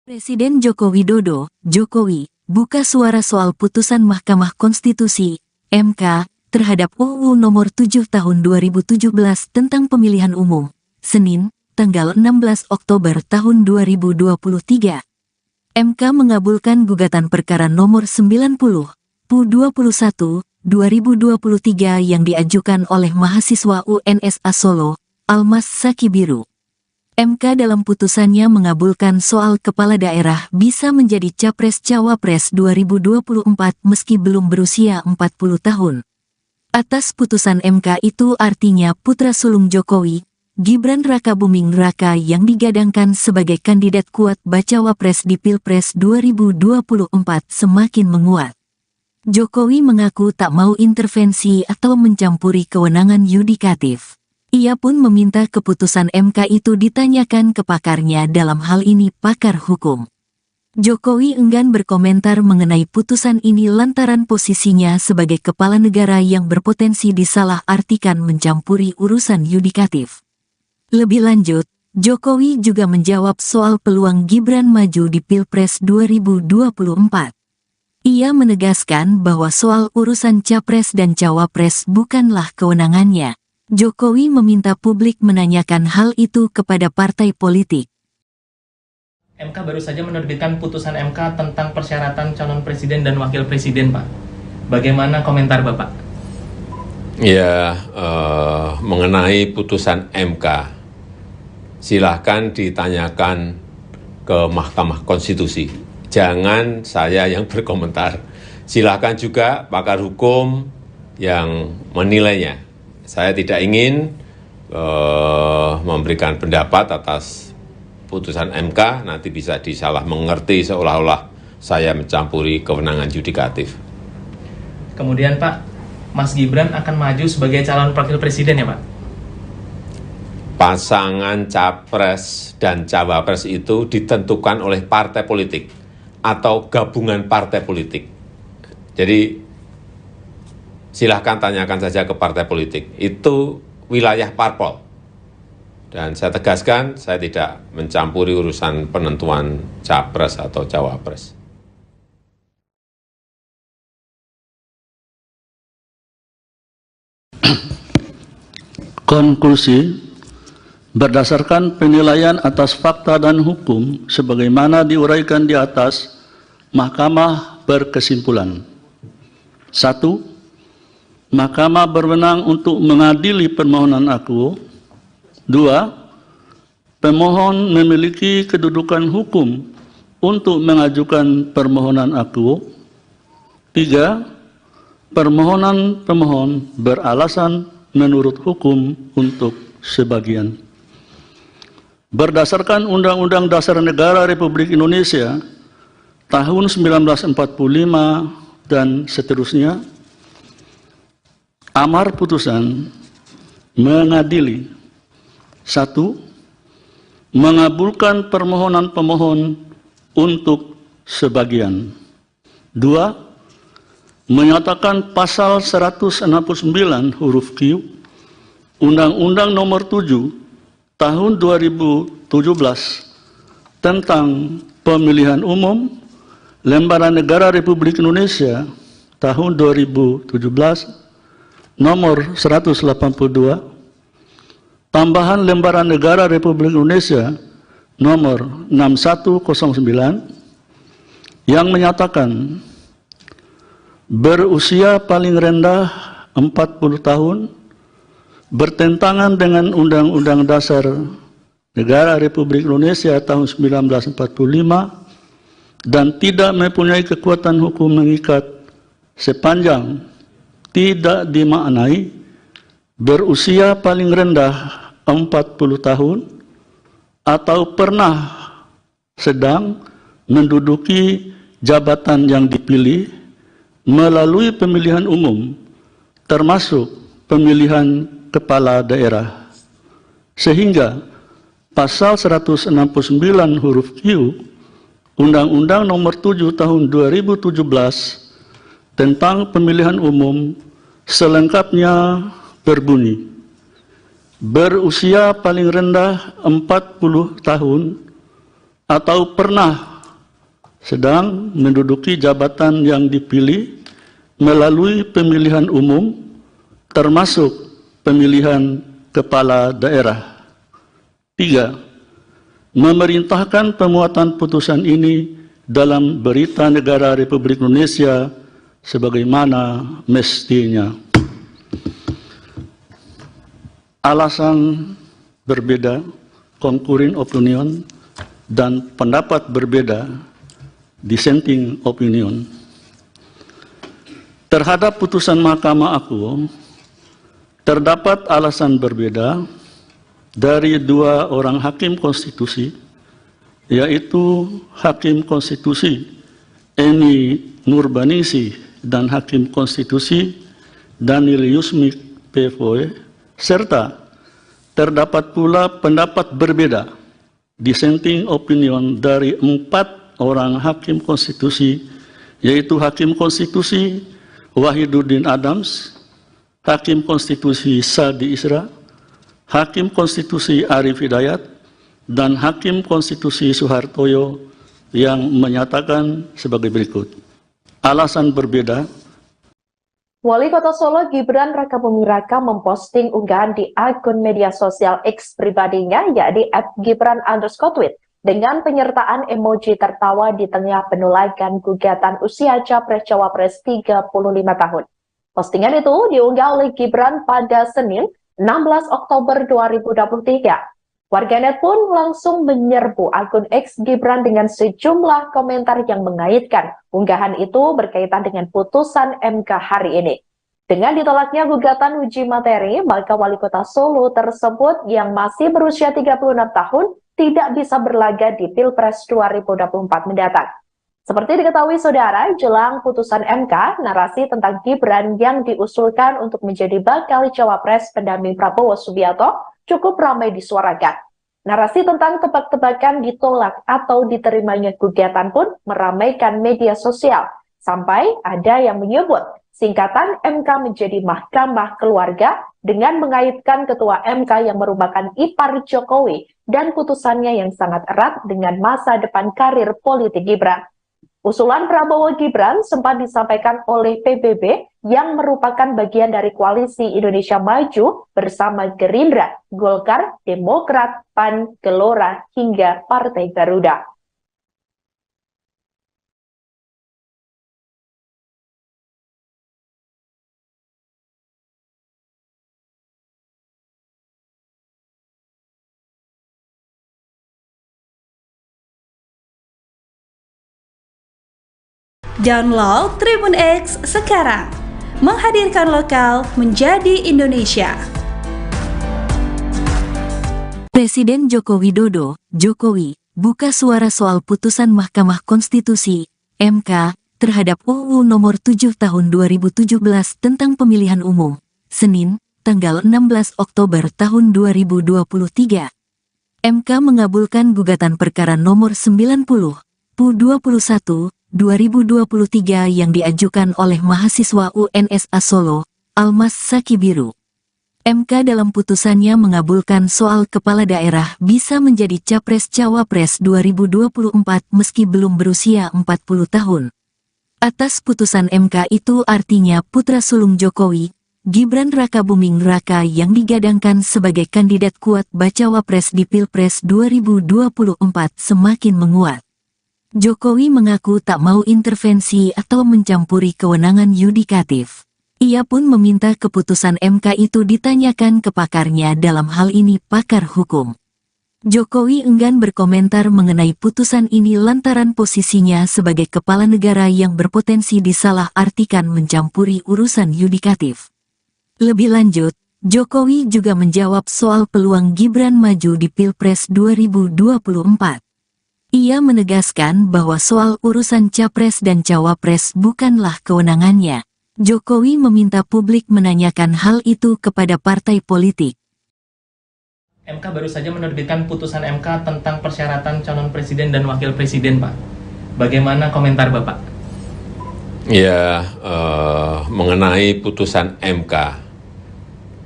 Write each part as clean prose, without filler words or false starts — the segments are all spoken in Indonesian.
Presiden Joko Widodo, Jokowi, buka suara soal putusan Mahkamah Konstitusi, MK, terhadap UU Nomor 7 Tahun 2017 tentang Pemilihan Umum, Senin, tanggal 16 Oktober tahun 2023. MK mengabulkan gugatan perkara nomor 90, PU21, 2023 yang diajukan oleh mahasiswa UNSA Solo, Almas Sakibiru. MK dalam putusannya mengabulkan soal kepala daerah bisa menjadi Capres-Cawapres 2024 meski belum berusia 40 tahun. Atas putusan MK itu artinya putra sulung Jokowi, Gibran Rakabuming Raka yang digadangkan sebagai kandidat kuat Bacawapres di Pilpres 2024 semakin menguat. Jokowi mengaku tak mau intervensi atau mencampuri kewenangan yudikatif. Ia pun meminta keputusan MK itu ditanyakan ke pakarnya, dalam hal ini pakar hukum. Jokowi enggan berkomentar mengenai putusan ini lantaran posisinya sebagai kepala negara yang berpotensi disalah-artikan mencampuri urusan yudikatif. Lebih lanjut, Jokowi juga menjawab soal peluang Gibran maju di Pilpres 2024. Ia menegaskan bahwa soal urusan Capres dan Cawapres bukanlah kewenangannya. Jokowi meminta publik menanyakan hal itu kepada partai politik. MK baru saja menerbitkan putusan MK tentang persyaratan calon presiden dan wakil presiden, Pak. Bagaimana komentar Bapak? Ya, mengenai putusan MK, silahkan ditanyakan ke Mahkamah Konstitusi. Jangan saya yang berkomentar. Silahkan juga pakar hukum yang menilainya. Saya tidak ingin memberikan pendapat atas putusan MK, nanti bisa disalah mengerti seolah-olah saya mencampuri kewenangan yudikatif. Kemudian Pak, Mas Gibran akan maju sebagai calon wakil presiden ya Pak? Pasangan Capres dan Cawapres itu ditentukan oleh partai politik atau gabungan partai politik. Jadi silahkan tanyakan saja ke partai politik. Itu wilayah parpol. Dan saya tegaskan, saya tidak mencampuri urusan penentuan Capres atau Cawapres. Konklusi, berdasarkan penilaian atas fakta dan hukum sebagaimana diuraikan di atas, Mahkamah berkesimpulan. 1. Mahkamah berwenang untuk mengadili permohonan akuo. 2. Pemohon memiliki kedudukan hukum untuk mengajukan permohonan akuo. 3. Permohonan pemohon beralasan menurut hukum untuk sebagian. Berdasarkan Undang-Undang Dasar Negara Republik Indonesia tahun 1945 dan seterusnya, amar putusan mengadili: 1. Mengabulkan permohonan pemohon untuk sebagian. 2. Menyatakan pasal 169 huruf Q Undang-Undang Nomor 7 Tahun 2017 tentang Pemilihan Umum Lembaran Negara Republik Indonesia tahun 2017 Nomor 182, tambahan Lembaran Negara Republik Indonesia Nomor 6109 yang menyatakan berusia paling rendah 40 tahun bertentangan dengan Undang-Undang Dasar Negara Republik Indonesia tahun 1945 dan tidak mempunyai kekuatan hukum mengikat sepanjang tidak dimaknai berusia paling rendah 40 tahun atau pernah sedang menduduki jabatan yang dipilih melalui pemilihan umum termasuk pemilihan kepala daerah. Sehingga pasal 169 huruf Q Undang-Undang Nomor 7 Tahun 2017 tentang pemilihan umum selengkapnya berbunyi, berusia paling rendah 40 tahun atau pernah sedang menduduki jabatan yang dipilih melalui pemilihan umum, termasuk pemilihan kepala daerah. 3. Memerintahkan pemuatan putusan ini dalam Berita Negara Republik Indonesia sebagaimana mestinya. Alasan berbeda, concurring opinion, dan pendapat berbeda, dissenting opinion. Terhadap putusan Mahkamah Agung, terdapat alasan berbeda dari dua orang hakim konstitusi, yaitu Hakim Konstitusi Eni Nurbaningsih dan Hakim Konstitusi Daniel Yusmik PFOE, serta terdapat pula pendapat berbeda, dissenting opinion, dari 4 orang hakim konstitusi, yaitu Hakim Konstitusi Wahiduddin Adams, Hakim Konstitusi Sadi Isra, Hakim Konstitusi Arif Hidayat, dan Hakim Konstitusi Suhartoyo yang menyatakan sebagai berikut. Alasan berbeda. Wali Kota Solo Gibran Rakabuming Raka memposting unggahan di akun media sosial X pribadinya, yakni @gibran_tweet, dengan penyertaan emoji tertawa di tengah penolakan gugatan usia Capres-Cawapres 35 tahun. Postingan itu diunggah oleh Gibran pada Senin 16 Oktober 2023. Warganet pun langsung menyerbu akun X Gibran dengan sejumlah komentar yang mengaitkan unggahan itu berkaitan dengan putusan MK hari ini. Dengan ditolaknya gugatan uji materi, maka Wali Kota Solo tersebut yang masih berusia 36 tahun tidak bisa berlaga di Pilpres 2024 mendatang. Seperti diketahui saudara, jelang putusan MK, narasi tentang Gibran yang diusulkan untuk menjadi bakal cawapres pendamping Prabowo Subianto cukup ramai disuarakan. Narasi tentang tebak-tebakan ditolak atau diterimanya gugatan pun meramaikan media sosial, sampai ada yang menyebut singkatan MK menjadi Mahkamah Keluarga dengan mengaitkan Ketua MK yang merupakan ipar Jokowi dan putusannya yang sangat erat dengan masa depan karir politik Gibran. Usulan Prabowo Gibran sempat disampaikan oleh PBB yang merupakan bagian dari koalisi Indonesia Maju bersama Gerindra, Golkar, Demokrat, PAN, Gelora, hingga Partai Garuda. Download Tribun X sekarang, menghadirkan lokal menjadi Indonesia. Presiden Joko Widodo, Jokowi, buka suara soal putusan Mahkamah Konstitusi, MK, terhadap UU Nomor 7 Tahun 2017 tentang Pemilihan Umum, Senin, tanggal 16 Oktober tahun 2023. MK mengabulkan gugatan perkara nomor 90, PU21, 2023 yang diajukan oleh mahasiswa UNSA Solo, Almas Saki Biru. MK dalam putusannya mengabulkan soal kepala daerah bisa menjadi Capres-Cawapres 2024 meski belum berusia 40 tahun. Atas putusan MK itu artinya putra sulung Jokowi, Gibran Rakabuming Raka yang digadangkan sebagai kandidat kuat Bacawapres di Pilpres 2024 semakin menguat. Jokowi mengaku tak mau intervensi atau mencampuri kewenangan yudikatif. Ia pun meminta keputusan MK itu ditanyakan ke pakarnya, dalam hal ini pakar hukum. Jokowi enggan berkomentar mengenai putusan ini lantaran posisinya sebagai kepala negara yang berpotensi disalah-artikan mencampuri urusan yudikatif. Lebih lanjut, Jokowi juga menjawab soal peluang Gibran maju di Pilpres 2024. Ia menegaskan bahwa soal urusan Capres dan Cawapres bukanlah kewenangannya. Jokowi meminta publik menanyakan hal itu kepada partai politik. MK baru saja menerbitkan putusan MK tentang persyaratan calon presiden dan wakil presiden, Pak. Bagaimana komentar Bapak? Ya, mengenai putusan MK,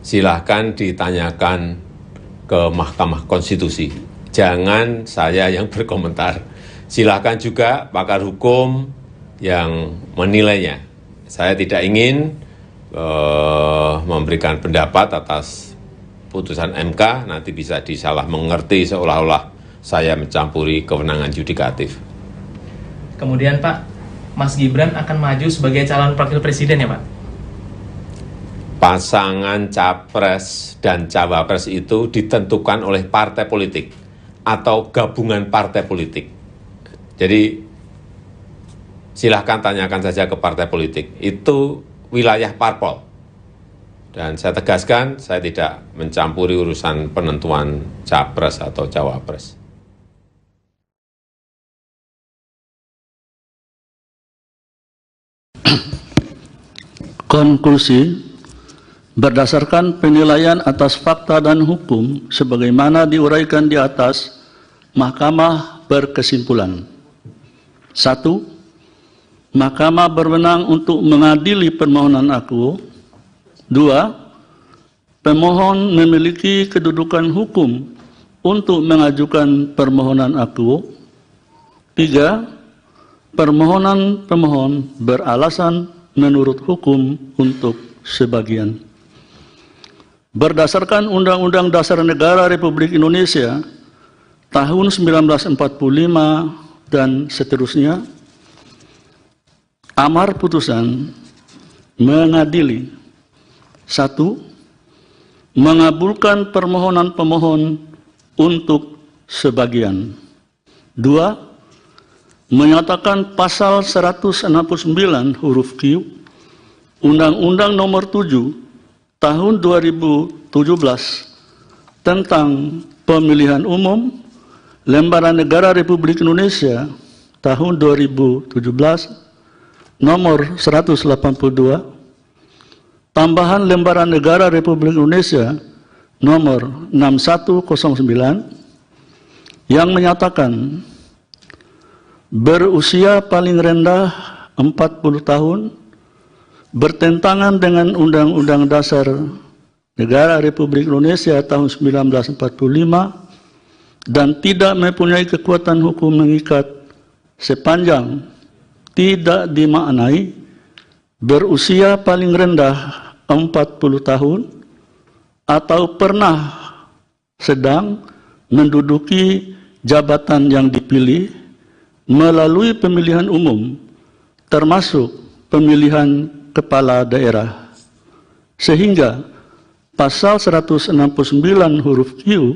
silahkan ditanyakan ke Mahkamah Konstitusi. Jangan saya yang berkomentar. Silakan juga pakar hukum yang menilainya. Saya tidak ingin memberikan pendapat atas putusan MK, nanti bisa disalah mengerti seolah-olah saya mencampuri kewenangan yudikatif. Kemudian Pak, Mas Gibran akan maju sebagai calon wakil presiden ya Pak? Pasangan capres dan cawapres itu ditentukan oleh partai politik atau gabungan partai politik. Jadi silahkan tanyakan saja ke partai politik, itu wilayah parpol. Dan saya tegaskan, saya tidak mencampuri urusan penentuan capres atau cawapres. Konklusi, berdasarkan penilaian atas fakta dan hukum sebagaimana diuraikan di atas, Mahkamah berkesimpulan. 1. Mahkamah berwenang untuk mengadili permohonan aku. 2. Pemohon memiliki kedudukan hukum untuk mengajukan permohonan aku. 3. Permohonan pemohon beralasan menurut hukum untuk sebagian. Berdasarkan Undang-Undang Dasar Negara Republik Indonesia tahun 1945 dan seterusnya, amar putusan mengadili: 1. Mengabulkan permohonan pemohon untuk sebagian. 2. Menyatakan pasal 169 huruf Q Undang-Undang Nomor 7 Tahun 2017 tentang Pemilihan Umum Lembaran Negara Republik Indonesia tahun 2017 nomor 182, tambahan Lembaran Negara Republik Indonesia nomor 6109 yang menyatakan berusia paling rendah 40 tahun, bertentangan dengan Undang-Undang Dasar Negara Republik Indonesia tahun 1945 dan tidak mempunyai kekuatan hukum mengikat sepanjang tidak dimaknai berusia paling rendah 40 tahun atau pernah sedang menduduki jabatan yang dipilih melalui pemilihan umum, termasuk pemilihan kepala daerah, sehingga pasal 169 huruf Q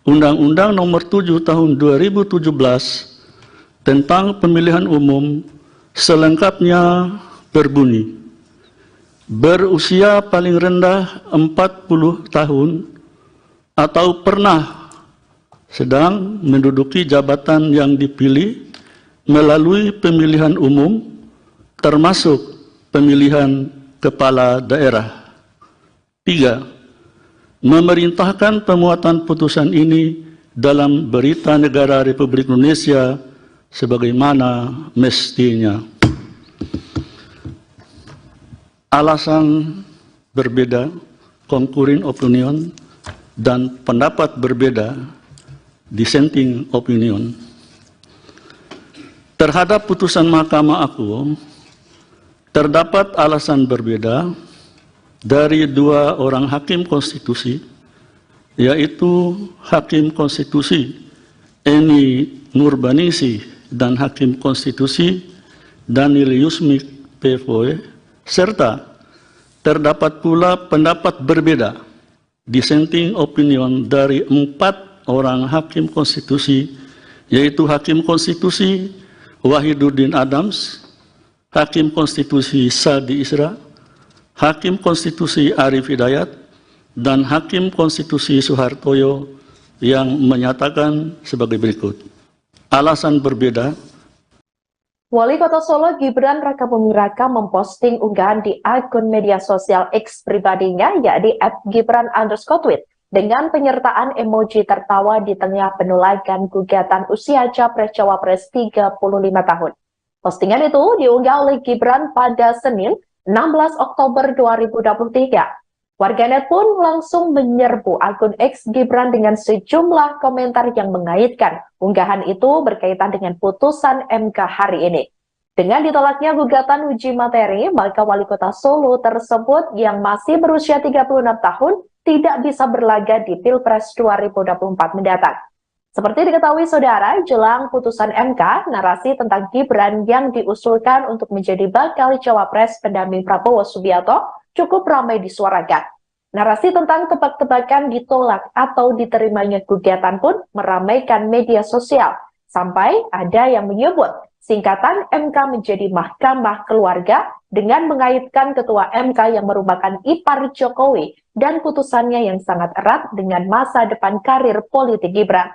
Undang-Undang Nomor 7 Tahun 2017 tentang pemilihan umum selengkapnya berbunyi: berusia paling rendah 40 tahun atau pernah sedang menduduki jabatan yang dipilih melalui pemilihan umum, termasuk pemilihan kepala daerah. 3. Memerintahkan pemuatan putusan ini dalam Berita Negara Republik Indonesia sebagaimana mestinya. Alasan berbeda, concurring opinion, dan pendapat berbeda, dissenting opinion, terhadap putusan Mahkamah aku terdapat alasan berbeda dari dua orang hakim konstitusi, yaitu Hakim Konstitusi Eni Nurbaningsih dan Hakim Konstitusi Daniel Yusmik PFOE, serta terdapat pula pendapat berbeda, dissenting opinion, dari 4 orang hakim konstitusi, yaitu Hakim Konstitusi Wahiduddin Adams, Hakim Konstitusi Sadi Isra, Hakim Konstitusi Arif Hidayat, dan Hakim Konstitusi Suhartoyo, yang menyatakan sebagai berikut. Alasan berbeda. Wali Kota Solo Gibran Rakabuming Raka memposting unggahan di akun media sosial X pribadinya, yakni @gibran_tweet, dengan penyertaan emoji tertawa di tengah penolakan gugatan usia Capres-Cawapres 35 tahun. Postingan itu diunggah oleh Gibran pada Senin 16 Oktober 2023. Warganet pun langsung menyerbu akun X Gibran dengan sejumlah komentar yang mengaitkan unggahan itu berkaitan dengan putusan MK hari ini. Dengan ditolaknya gugatan uji materi, maka wali kota Solo tersebut yang masih berusia 36 tahun tidak bisa berlaga di Pilpres 2024 mendatang. Seperti diketahui saudara, jelang putusan MK, narasi tentang Gibran yang diusulkan untuk menjadi bakal cawapres pendamping Prabowo Subianto cukup ramai disuarakan. Narasi tentang tebak-tebakan ditolak atau diterimanya gugatan pun meramaikan media sosial, sampai ada yang menyebut singkatan MK menjadi Mahkamah Keluarga dengan mengaitkan ketua MK yang merupakan ipar Jokowi dan putusannya yang sangat erat dengan masa depan karir politik Gibran.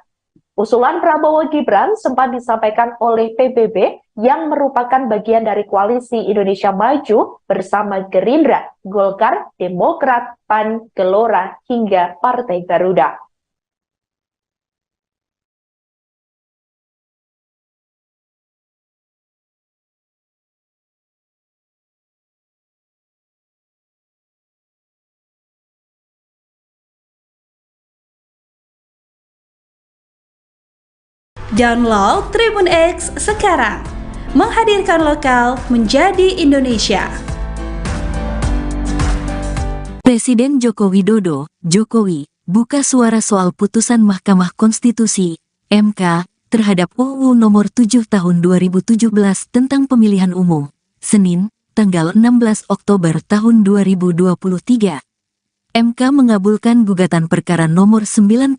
Usulan Prabowo Gibran sempat disampaikan oleh PBB yang merupakan bagian dari koalisi Indonesia Maju bersama Gerindra, Golkar, Demokrat, PAN, Gelora, hingga Partai Garuda. Download Tribun X sekarang, menghadirkan lokal menjadi Indonesia. Presiden Joko Widodo, Jokowi, buka suara soal putusan Mahkamah Konstitusi, MK, terhadap UU Nomor 7 Tahun 2017 tentang Pemilihan Umum, Senin, tanggal 16 Oktober tahun 2023. MK mengabulkan gugatan perkara nomor 90,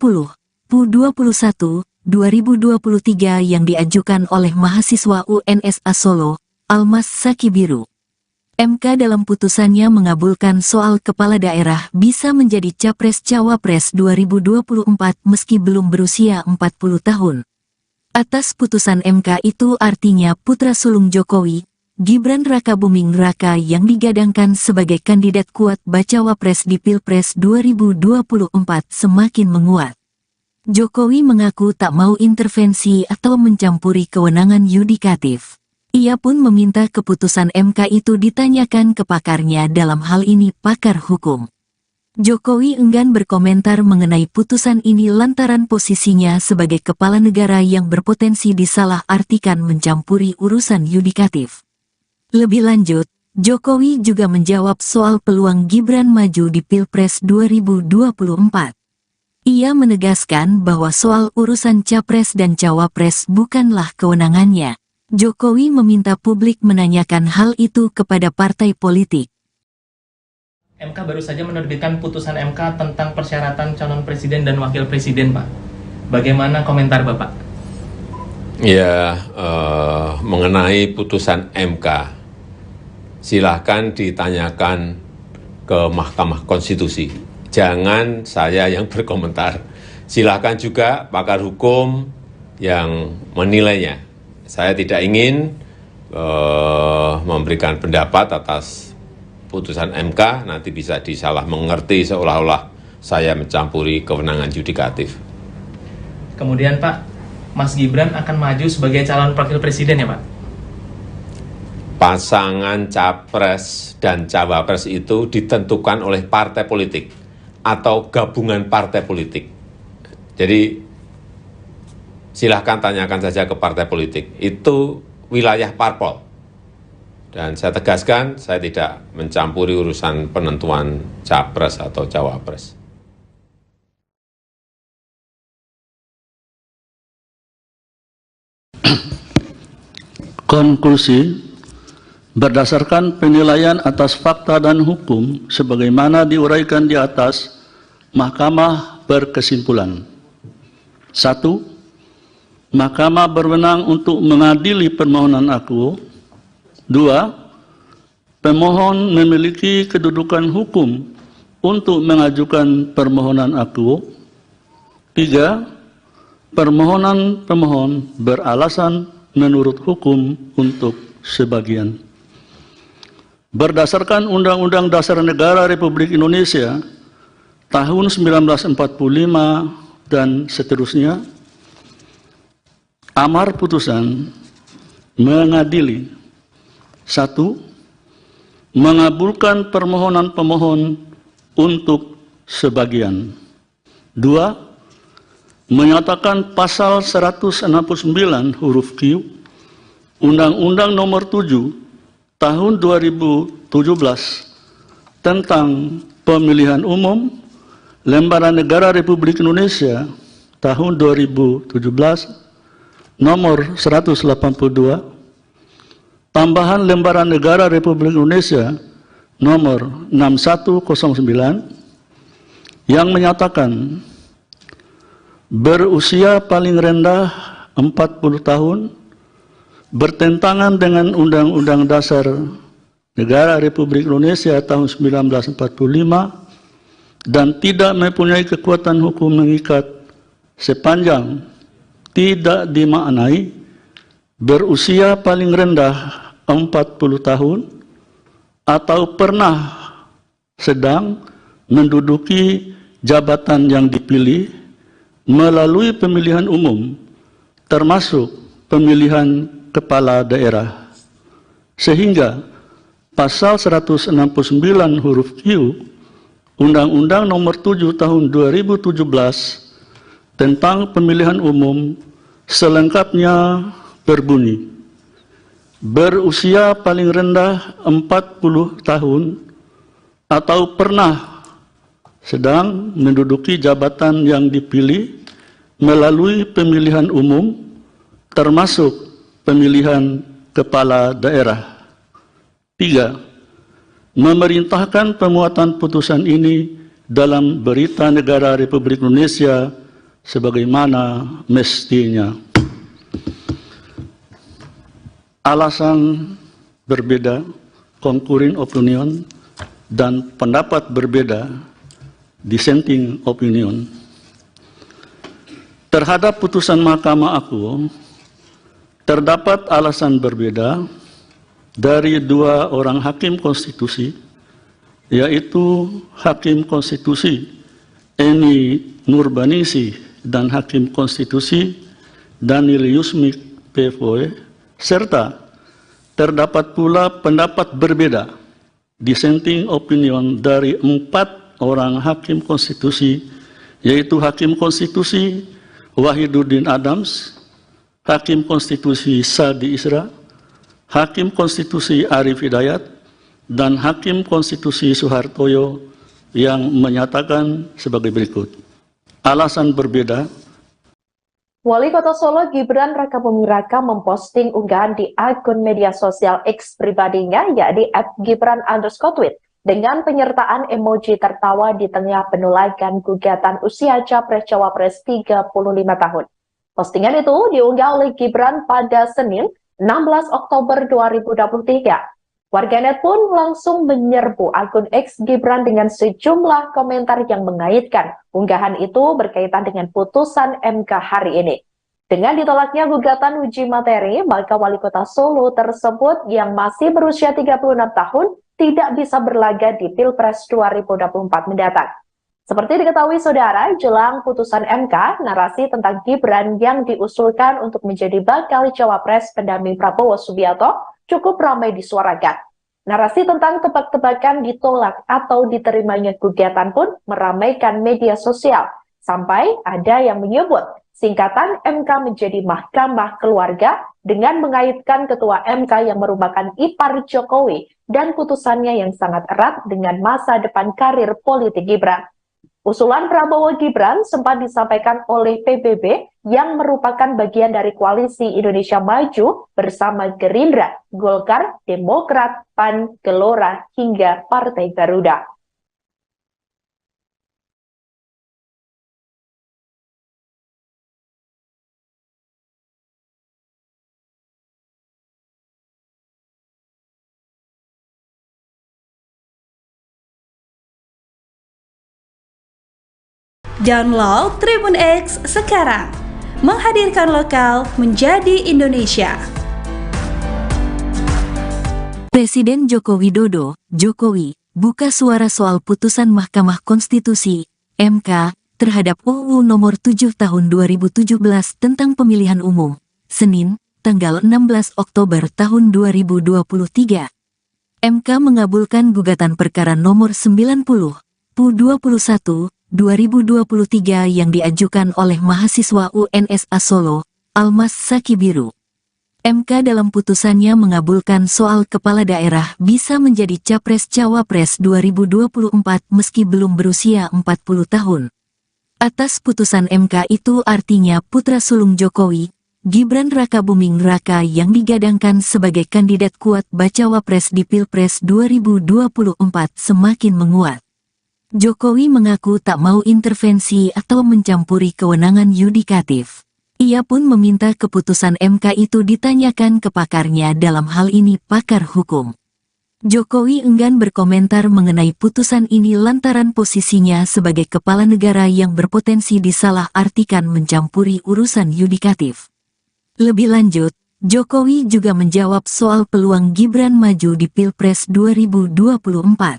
PU21, 2023 yang diajukan oleh mahasiswa UNSA Solo, Almas Saki Biru. MK dalam putusannya mengabulkan soal kepala daerah bisa menjadi Capres-Cawapres 2024 meski belum berusia 40 tahun. Atas putusan MK itu artinya putra sulung Jokowi, Gibran Rakabuming Raka yang digadangkan sebagai kandidat kuat Bacawapres di Pilpres 2024 semakin menguat. Jokowi mengaku tak mau intervensi atau mencampuri kewenangan yudikatif. Ia pun meminta keputusan MK itu ditanyakan ke pakarnya, dalam hal ini pakar hukum. Jokowi enggan berkomentar mengenai putusan ini lantaran posisinya sebagai kepala negara yang berpotensi disalah-artikan mencampuri urusan yudikatif. Lebih lanjut, Jokowi juga menjawab soal peluang Gibran maju di Pilpres 2024. Ia menegaskan bahwa soal urusan Capres dan Cawapres bukanlah kewenangannya. Jokowi meminta publik menanyakan hal itu kepada partai politik. MK baru saja menerbitkan putusan MK tentang persyaratan calon presiden dan wakil presiden, Pak. Bagaimana komentar Bapak? Ya, mengenai putusan MK, silahkan ditanyakan ke Mahkamah Konstitusi. Jangan saya yang berkomentar. Silahkan juga pakar hukum yang menilainya. Saya tidak ingin memberikan pendapat atas putusan MK, nanti bisa disalah mengerti seolah-olah saya mencampuri kewenangan yudikatif. Kemudian Pak, Mas Gibran akan maju sebagai calon wakil presiden ya Pak? Pasangan Capres dan Cawapres itu ditentukan oleh partai politik atau gabungan partai politik. Jadi silahkan tanyakan saja ke partai politik. Itu wilayah parpol. Dan saya tegaskan, saya tidak mencampuri urusan penentuan Capres atau Cawapres. Konklusi, berdasarkan penilaian atas fakta dan hukum sebagaimana diuraikan di atas, Mahkamah berkesimpulan: 1. Mahkamah berwenang untuk mengadili permohonan aku. 2. Pemohon memiliki kedudukan hukum untuk mengajukan permohonan aku. 3. Permohonan pemohon beralasan menurut hukum untuk sebagian. Berdasarkan Undang-Undang Dasar Negara Republik Indonesia tahun 1945 dan seterusnya, amar putusan mengadili: 1. Mengabulkan permohonan pemohon untuk sebagian. 2. Menyatakan pasal 169 huruf Q Undang-Undang Nomor 7 Tahun 2017 tentang Pemilihan Umum Lembaran Negara Republik Indonesia tahun 2017 nomor 182, tambahan Lembaran Negara Republik Indonesia nomor 6109 yang menyatakan berusia paling rendah 40 tahun bertentangan dengan Undang-Undang Dasar Negara Republik Indonesia tahun 1945 dan tidak mempunyai kekuatan hukum mengikat sepanjang tidak dimaknai berusia paling rendah 40 tahun atau pernah sedang menduduki jabatan yang dipilih melalui pemilihan umum termasuk pemilihan kepala daerah, sehingga pasal 169 huruf Q Undang-Undang Nomor 7 Tahun 2017 tentang Pemilihan Umum selengkapnya berbunyi, berusia paling rendah 40 tahun atau pernah sedang menduduki jabatan yang dipilih melalui pemilihan umum termasuk pemilihan kepala daerah. 3. Memerintahkan pemuatan putusan ini dalam Berita Negara Republik Indonesia sebagaimana mestinya. Alasan berbeda, concurring opinion, dan pendapat berbeda, dissenting opinion. Terhadap putusan Mahkamah Agung, terdapat alasan berbeda dari dua orang hakim konstitusi, yaitu Hakim Konstitusi Eni Nurbaningsih dan Hakim Konstitusi Daniel Yusmik PFOE, serta terdapat pula pendapat berbeda, dissenting opinion, dari 4 orang Hakim Konstitusi, yaitu Hakim Konstitusi Wahiduddin Adams, Hakim Konstitusi Sadi Isra, Hakim Konstitusi Arif Hidayat, dan Hakim Konstitusi Suhartoyo yang menyatakan sebagai berikut. Alasan berbeda. Wali Kota Solo Gibran Rakabuming Raka memposting unggahan di akun media sosial X pribadinya, yakni @gibran_tweet, dengan penyertaan emoji tertawa di tengah penolakan gugatan usia Capres-Cawapres 35 tahun. Postingan itu diunggah oleh Gibran pada Senin 16 Oktober 2023. Warganet pun langsung menyerbu akun X Gibran dengan sejumlah komentar yang mengaitkan unggahan itu berkaitan dengan putusan MK hari ini. Dengan ditolaknya gugatan uji materi, maka Wali Kota Solo tersebut yang masih berusia 36 tahun tidak bisa berlaga di Pilpres 2024 mendatang. Seperti diketahui saudara, jelang putusan MK, narasi tentang Gibran yang diusulkan untuk menjadi bakal cawapres pendamping Prabowo Subianto cukup ramai disuarakan. Narasi tentang tebak-tebakan ditolak atau diterimanya gugatan pun meramaikan media sosial. Sampai ada yang menyebut singkatan MK menjadi Mahkamah Keluarga dengan mengaitkan Ketua MK yang merupakan ipar Jokowi dan putusannya yang sangat erat dengan masa depan karir politik Gibran. Usulan Prabowo Gibran sempat disampaikan oleh PBB yang merupakan bagian dari koalisi Indonesia Maju bersama Gerindra, Golkar, Demokrat, PAN, Gelora, hingga Partai Garuda. Download Tribun X sekarang, menghadirkan lokal menjadi Indonesia. Presiden Joko Widodo, Jokowi, buka suara soal putusan Mahkamah Konstitusi, MK, terhadap UU Nomor 7 Tahun 2017 tentang Pemilihan Umum, Senin, tanggal 16 Oktober tahun 2023. MK mengabulkan gugatan perkara nomor 90, PU 21, 2023 yang diajukan oleh mahasiswa UNSA Solo, Almas Sakibiru. MK dalam putusannya mengabulkan soal kepala daerah bisa menjadi Capres-Cawapres 2024 meski belum berusia 40 tahun. Atas putusan MK itu artinya putra sulung Jokowi, Gibran Rakabuming Raka yang digadangkan sebagai kandidat kuat bacawa pres di Pilpres 2024 semakin menguat. Jokowi mengaku tak mau intervensi atau mencampuri kewenangan yudikatif. Ia pun meminta keputusan MK itu ditanyakan ke pakarnya, dalam hal ini pakar hukum. Jokowi enggan berkomentar mengenai putusan ini lantaran posisinya sebagai kepala negara yang berpotensi disalah-artikan mencampuri urusan yudikatif. Lebih lanjut, Jokowi juga menjawab soal peluang Gibran maju di Pilpres 2024.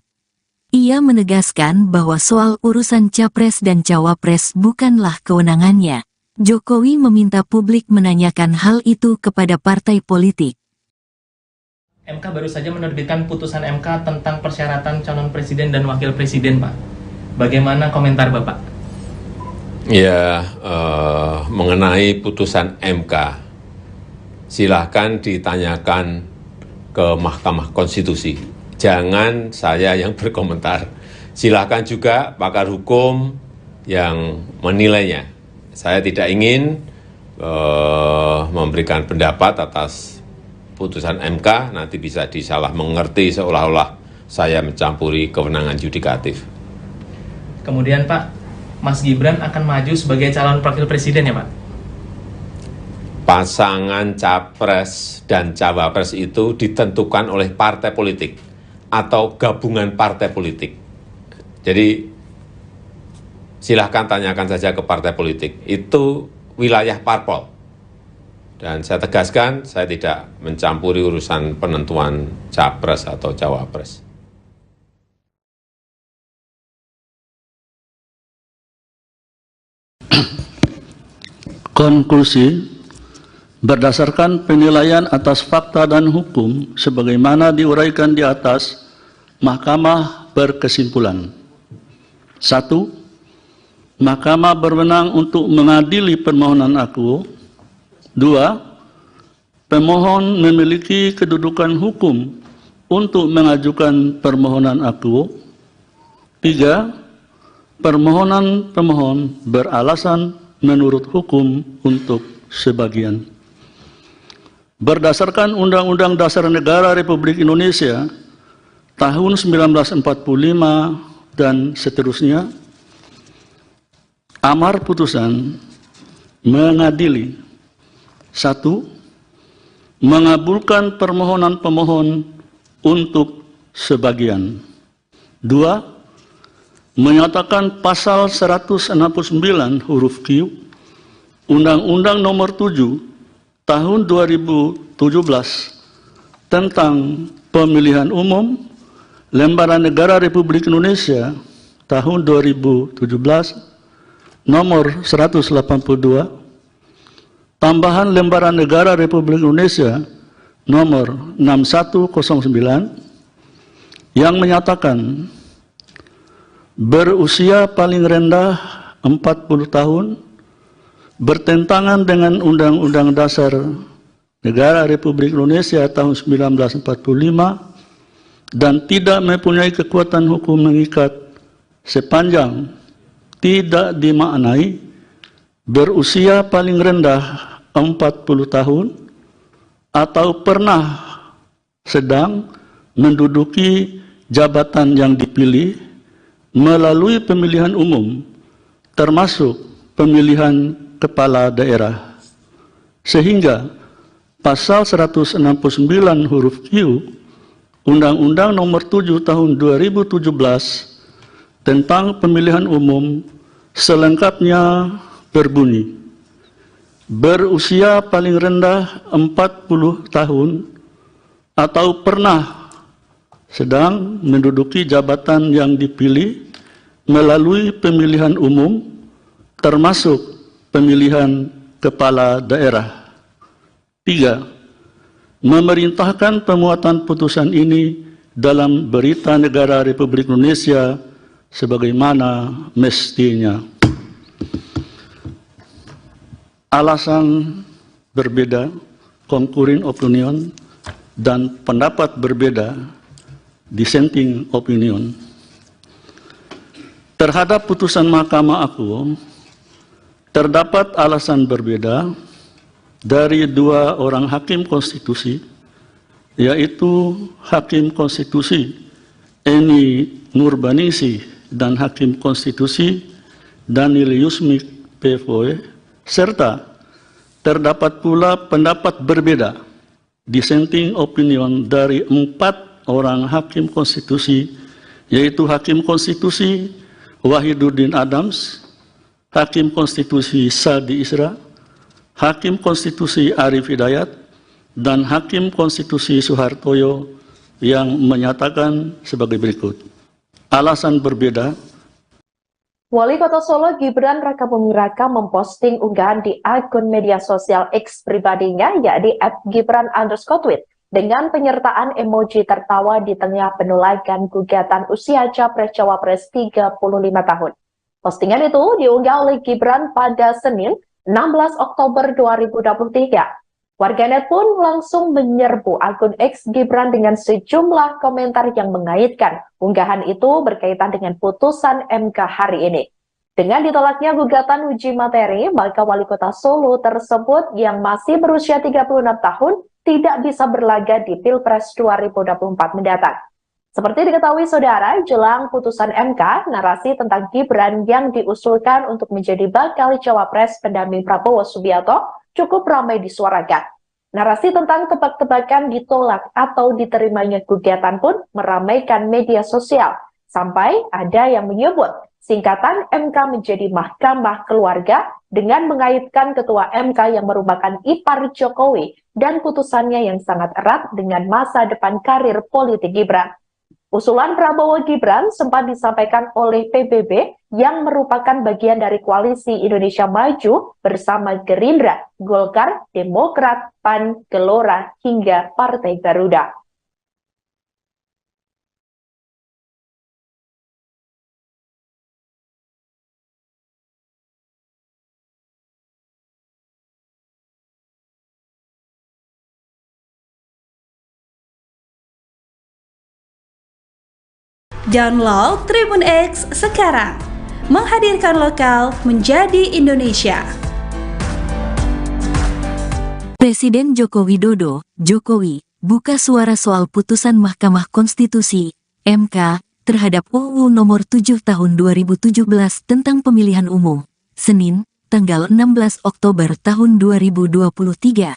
Ia menegaskan bahwa soal urusan Capres dan Cawapres bukanlah kewenangannya. Jokowi meminta publik menanyakan hal itu kepada partai politik. MK baru saja menerbitkan putusan MK tentang persyaratan calon presiden dan wakil presiden, Pak. Bagaimana komentar Bapak? Ya, mengenai putusan MK, silahkan ditanyakan ke Mahkamah Konstitusi. Jangan saya yang berkomentar. Silahkan juga pakar hukum yang menilainya. Saya tidak ingin memberikan pendapat atas putusan MK, nanti bisa disalah mengerti seolah-olah saya mencampuri kewenangan yudikatif. Kemudian Pak, Mas Gibran akan maju sebagai calon wakil presiden ya Pak? Pasangan capres dan cawapres itu ditentukan oleh partai politik atau gabungan partai politik. Jadi silahkan tanyakan saja ke partai politik. Itu wilayah parpol. Dan saya tegaskan, saya tidak mencampuri urusan penentuan capres atau cawapres. Konklusi, berdasarkan penilaian atas fakta dan hukum sebagaimana diuraikan di atas, Mahkamah berkesimpulan. 1. Mahkamah berwenang untuk mengadili permohonan aku. 2. Pemohon memiliki kedudukan hukum untuk mengajukan permohonan aku. 3. Permohonan pemohon beralasan menurut hukum untuk sebagian. Berdasarkan Undang-Undang Dasar Negara Republik Indonesia tahun 1945 dan seterusnya, amar putusan mengadili: 1. Mengabulkan permohonan pemohon untuk sebagian. 2. Menyatakan pasal 169 huruf Q Undang-Undang Nomor 7 Tahun 2017 tentang Pemilihan Umum Lembaran Negara Republik Indonesia tahun 2017 nomor 182, tambahan Lembaran Negara Republik Indonesia nomor 6109 yang menyatakan berusia paling rendah 40 tahun bertentangan dengan Undang-Undang Dasar Negara Republik Indonesia tahun 1945 dan tidak mempunyai kekuatan hukum mengikat sepanjang tidak dimaknai berusia paling rendah 40 tahun atau pernah sedang menduduki jabatan yang dipilih melalui pemilihan umum termasuk pemilihan kepala daerah, sehingga pasal 169 huruf Q Undang-Undang Nomor 7 Tahun 2017 tentang Pemilihan Umum selengkapnya berbunyi: berusia paling rendah 40 tahun atau pernah sedang menduduki jabatan yang dipilih melalui pemilihan umum termasuk pemilihan kepala daerah. 3. Memerintahkan pemuatan putusan ini dalam Berita Negara Republik Indonesia sebagaimana mestinya. Alasan berbeda, concurring opinion, dan pendapat berbeda, dissenting opinion, terhadap putusan Mahkamah Agung terdapat alasan berbeda dari dua orang hakim konstitusi, yaitu Hakim Konstitusi Eni Nurbaningsih dan Hakim Konstitusi Daniel Yusmik PFOE, serta terdapat pula pendapat berbeda, dissenting opinion, dari 4 orang hakim konstitusi, yaitu Hakim Konstitusi Wahiduddin Adams, Hakim Konstitusi Sadi Isra, Hakim Konstitusi Arif Hidayat, dan Hakim Konstitusi Suhartoyo yang menyatakan sebagai berikut. Alasan berbeda. Wali Kota Solo Gibran Rakabuming Raka memposting unggahan di akun media sosial X pribadinya, yakni @gibran_tweet, dengan penyertaan emoji tertawa di tengah penolakan gugatan usia Capres-Cawapres 35 tahun. Postingan itu diunggah oleh Gibran pada Senin 16 Oktober 2023. Warganet pun langsung menyerbu akun X Gibran dengan sejumlah komentar yang mengaitkan unggahan itu berkaitan dengan putusan MK hari ini. Dengan ditolaknya gugatan uji materi, maka Wali Kota Solo tersebut yang masih berusia 36 tahun tidak bisa berlaga di Pilpres 2024 mendatang. Seperti diketahui saudara, jelang putusan MK, narasi tentang Gibran yang diusulkan untuk menjadi bakal cawapres pendamping Prabowo Subianto cukup ramai disuarakan. Narasi tentang tebak-tebakan ditolak atau diterimanya gugatan pun meramaikan media sosial. Sampai ada yang menyebut singkatan MK menjadi Mahkamah Keluarga dengan mengaitkan Ketua MK yang merupakan ipar Jokowi dan putusannya yang sangat erat dengan masa depan karir politik Gibran. Usulan Prabowo Gibran sempat disampaikan oleh PBB yang merupakan bagian dari koalisi Indonesia Maju bersama Gerindra, Golkar, Demokrat, PAN, Gelora, hingga Partai Garuda. Download Tribun X sekarang, menghadirkan lokal menjadi Indonesia. Presiden Joko Widodo, Jokowi, buka suara soal putusan Mahkamah Konstitusi, MK, terhadap UU Nomor 7 Tahun 2017 tentang Pemilihan Umum, Senin, tanggal 16 Oktober tahun 2023.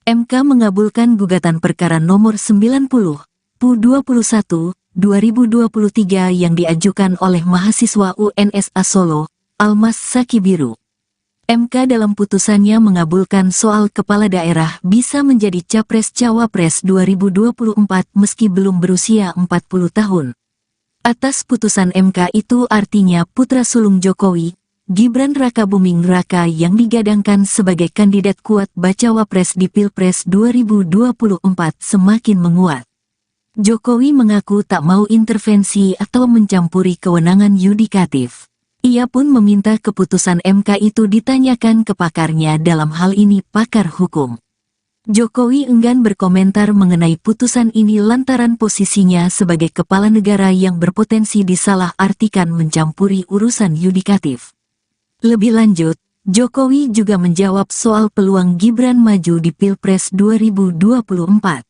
MK mengabulkan gugatan perkara nomor 90, PU21, 2023 yang diajukan oleh mahasiswa UNSA Solo, Almas Sakibiru. MK dalam putusannya mengabulkan soal kepala daerah bisa menjadi Capres-Cawapres 2024 meski belum berusia 40 tahun. Atas putusan MK itu artinya putra sulung Jokowi, Gibran Rakabuming Raka yang digadangkan sebagai kandidat kuat Bacawapres di Pilpres 2024 semakin menguat. Jokowi mengaku tak mau intervensi atau mencampuri kewenangan yudikatif. Ia pun meminta keputusan MK itu ditanyakan ke pakarnya, dalam hal ini pakar hukum. Jokowi enggan berkomentar mengenai putusan ini lantaran posisinya sebagai kepala negara yang berpotensi disalah-artikan mencampuri urusan yudikatif. Lebih lanjut, Jokowi juga menjawab soal peluang Gibran maju di Pilpres 2024.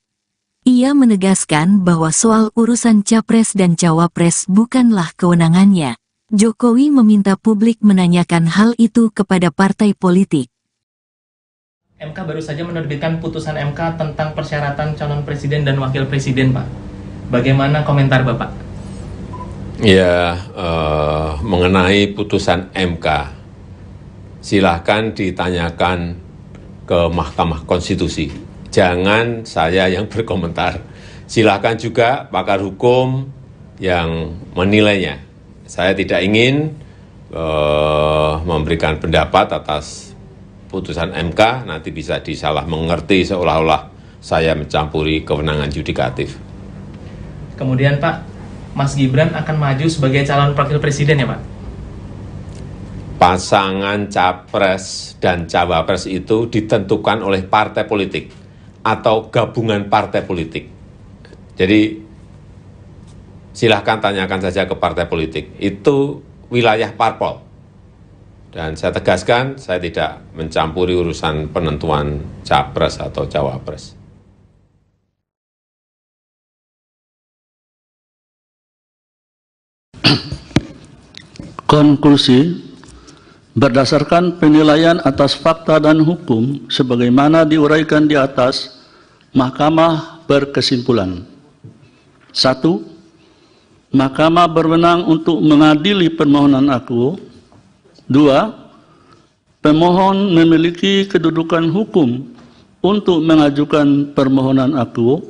Ia menegaskan bahwa soal urusan Capres dan Cawapres bukanlah kewenangannya. Jokowi meminta publik menanyakan hal itu kepada partai politik. MK baru saja menerbitkan putusan MK tentang persyaratan calon presiden dan wakil presiden, Pak. Bagaimana komentar Bapak? Ya, mengenai putusan MK, silahkan ditanyakan ke Mahkamah Konstitusi. Jangan saya yang berkomentar. Silahkan juga pakar hukum yang menilainya. Saya tidak ingin memberikan pendapat atas putusan MK, nanti bisa disalah mengerti seolah-olah saya mencampuri kewenangan yudikatif. Kemudian Pak, Mas Gibran akan maju sebagai calon wakil presiden ya Pak? Pasangan capres dan cawapres itu ditentukan oleh partai politik atau gabungan partai politik. Jadi silahkan tanyakan saja ke partai politik. Itu wilayah parpol. Dan saya tegaskan, saya tidak mencampuri urusan penentuan capres atau cawapres. Konklusi, berdasarkan penilaian atas fakta dan hukum sebagaimana diuraikan di atas, Mahkamah berkesimpulan. 1. Mahkamah berwenang untuk mengadili permohonan aku. 2. Pemohon memiliki kedudukan hukum untuk mengajukan permohonan aku.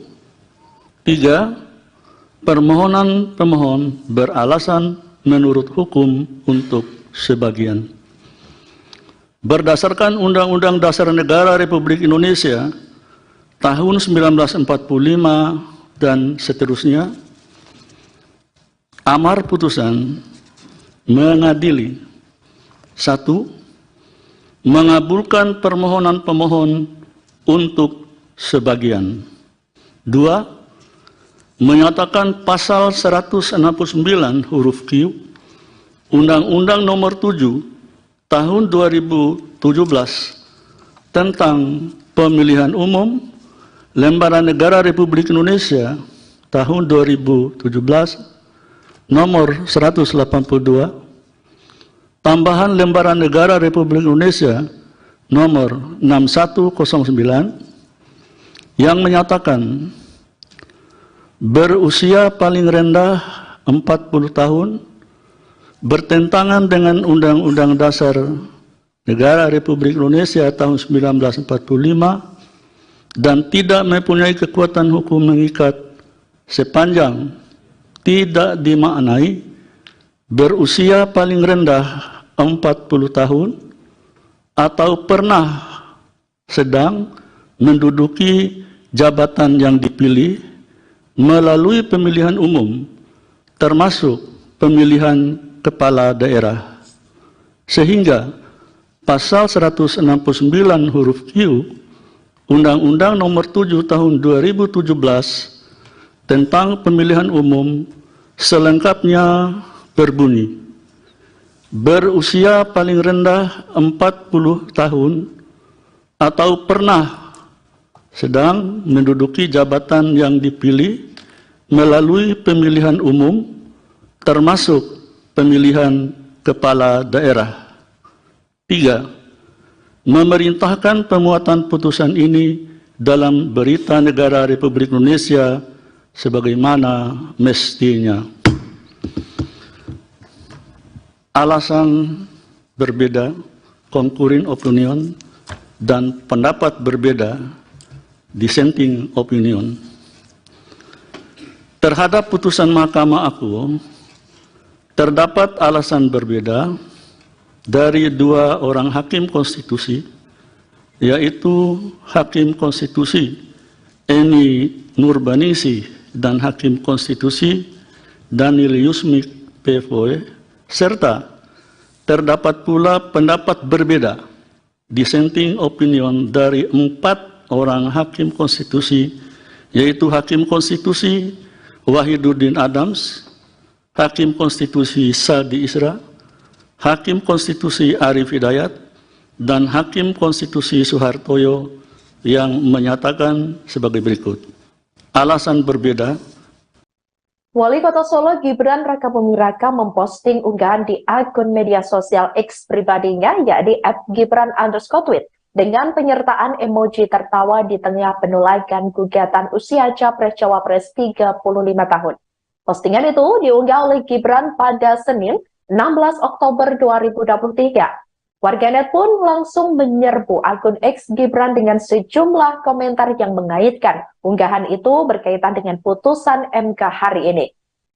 3. Permohonan pemohon beralasan menurut hukum untuk sebagian. Berdasarkan Undang-Undang Dasar Negara Republik Indonesia tahun 1945 dan seterusnya, amar putusan mengadili: 1. Mengabulkan permohonan pemohon untuk sebagian. 2. Menyatakan pasal 169 huruf Q Undang-Undang Nomor 7 Tahun 2017 tentang Pemilihan Umum Lembaran Negara Republik Indonesia tahun 2017 nomor 182, tambahan Lembaran Negara Republik Indonesia nomor 6109 yang menyatakan berusia paling rendah 40 tahun, bertentangan dengan Undang-Undang Dasar Negara Republik Indonesia tahun 1945 dan tidak mempunyai kekuatan hukum mengikat sepanjang tidak dimaknai berusia paling rendah 40 tahun atau pernah sedang menduduki jabatan yang dipilih melalui pemilihan umum, termasuk pemilihan kepala daerah, sehingga pasal 169 huruf Q Undang-Undang Nomor 7 Tahun 2017 tentang pemilihan umum selengkapnya berbunyi: berusia paling rendah 40 tahun atau pernah sedang menduduki jabatan yang dipilih melalui pemilihan umum, termasuk pemilihan kepala daerah. 3. Memerintahkan pemuatan putusan ini dalam Berita Negara Republik Indonesia sebagaimana mestinya. Alasan berbeda, concurring opinion, dan pendapat berbeda, dissenting opinion, terhadap putusan Mahkamah aku terdapat alasan berbeda dari dua orang hakim konstitusi, yaitu Hakim Konstitusi Eni Nurbaningsih dan Hakim Konstitusi Daniel Yusmik PFOE, serta terdapat pula pendapat berbeda, dissenting opinion, dari 4 orang hakim konstitusi, yaitu Hakim Konstitusi Wahiduddin Adams, Hakim Konstitusi Sadi Isra, Hakim Konstitusi Arif Hidayat, dan Hakim Konstitusi Suhartoyo yang menyatakan sebagai berikut. Alasan berbeda. Wali Kota Solo Gibran Rakabuming Raka memposting unggahan di akun media sosial X pribadinya, yakni @gibran_tweet, dengan penyertaan emoji tertawa di tengah penolakan gugatan usia Capres-Cawapres 35 tahun. Postingan itu diunggah oleh Gibran pada Senin 16 Oktober 2023. Warganet pun langsung menyerbu akun X Gibran dengan sejumlah komentar yang mengaitkan unggahan itu berkaitan dengan putusan MK hari ini.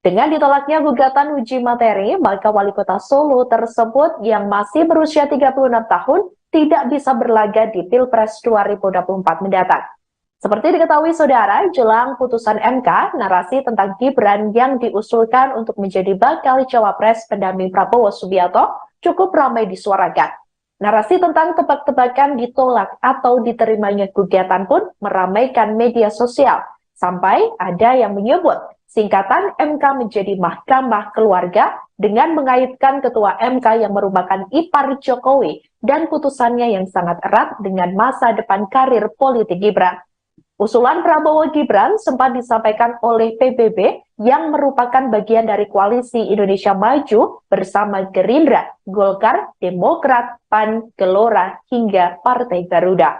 Dengan ditolaknya gugatan uji materi, maka Wali Kota Solo tersebut yang masih berusia 36 tahun tidak bisa berlaga di Pilpres 2024 mendatang. Seperti diketahui saudara, jelang putusan MK, narasi tentang Gibran yang diusulkan untuk menjadi bakal cawapres pendamping Prabowo Subianto cukup ramai disuarakan. Narasi tentang tebak-tebakan ditolak atau diterimanya gugatan pun meramaikan media sosial. Sampai ada yang menyebut singkatan MK menjadi Mahkamah Keluarga dengan mengaitkan ketua MK yang merupakan ipar Jokowi dan putusannya yang sangat erat dengan masa depan karir politik Gibran. Usulan Prabowo Gibran sempat disampaikan oleh PBB yang merupakan bagian dari koalisi Indonesia Maju bersama Gerindra, Golkar, Demokrat, PAN, Gelora, hingga Partai Garuda.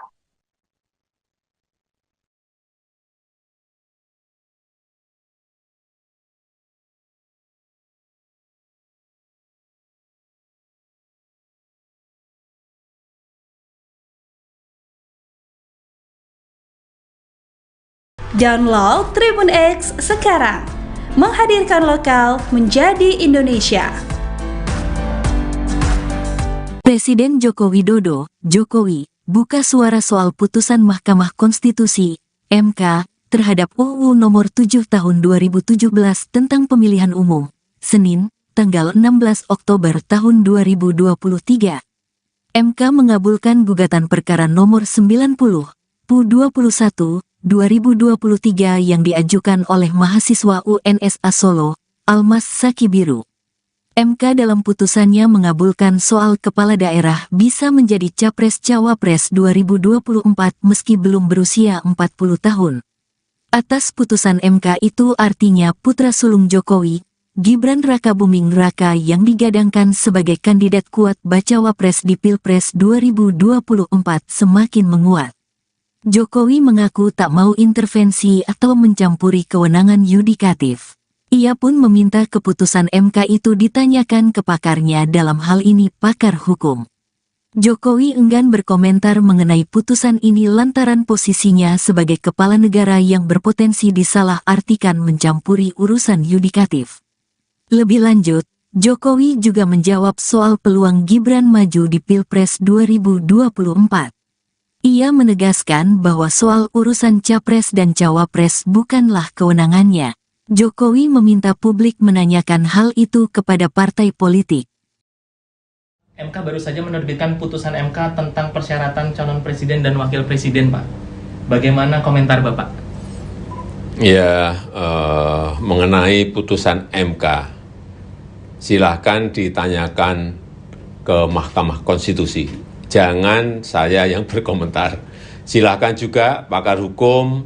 Download Tribun X sekarang, menghadirkan lokal menjadi Indonesia. Presiden Joko Widodo, Jokowi, buka suara soal putusan Mahkamah Konstitusi, MK, terhadap UU Nomor 7 Tahun 2017 tentang Pemilihan Umum, Senin, tanggal 16 Oktober tahun 2023. MK mengabulkan gugatan perkara nomor 90, PU21, 2023 yang diajukan oleh mahasiswa UNSA Solo, Almas Saki Biru. MK dalam putusannya mengabulkan soal kepala daerah bisa menjadi Capres-Cawapres 2024 meski belum berusia 40 tahun. Atas putusan MK itu artinya putra sulung Jokowi, Gibran Rakabuming Raka yang digadangkan sebagai kandidat kuat Bacawapres di Pilpres 2024 semakin menguat. Jokowi mengaku tak mau intervensi atau mencampuri kewenangan yudikatif. Ia pun meminta keputusan MK itu ditanyakan ke pakarnya, dalam hal ini pakar hukum. Jokowi enggan berkomentar mengenai putusan ini lantaran posisinya sebagai kepala negara yang berpotensi disalah-artikan mencampuri urusan yudikatif. Lebih lanjut, Jokowi juga menjawab soal peluang Gibran maju di Pilpres 2024. Ia menegaskan bahwa soal urusan Capres dan Cawapres bukanlah kewenangannya. Jokowi meminta publik menanyakan hal itu kepada partai politik. MK baru saja menerbitkan putusan MK tentang persyaratan calon presiden dan wakil presiden, Pak. Bagaimana komentar Bapak? Ya, mengenai putusan MK, silahkan ditanyakan ke Mahkamah Konstitusi. Jangan saya yang berkomentar. Silakan juga pakar hukum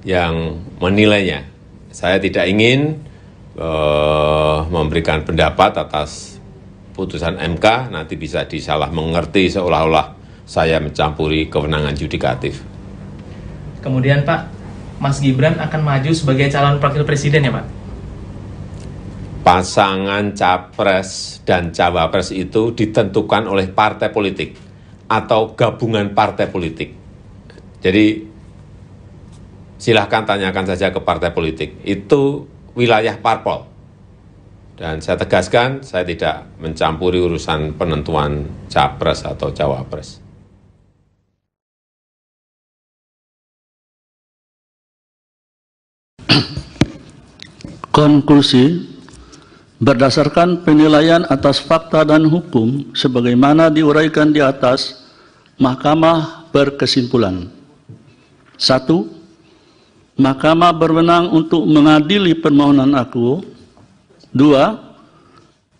yang menilainya. Saya tidak ingin memberikan pendapat atas putusan MK, nanti bisa disalah mengerti seolah-olah saya mencampuri kewenangan yudikatif. Kemudian Pak, Mas Gibran akan maju sebagai calon wakil presiden ya Pak? Pasangan Capres dan Cawapres itu ditentukan oleh partai politik atau gabungan partai politik. Jadi silahkan tanyakan saja ke partai politik. Itu wilayah parpol. Dan saya tegaskan, saya tidak mencampuri urusan penentuan Capres atau Cawapres. Konklusi, berdasarkan penilaian atas fakta dan hukum sebagaimana diuraikan di atas, Mahkamah berkesimpulan. 1. Mahkamah berwenang untuk mengadili permohonan akuo. 2.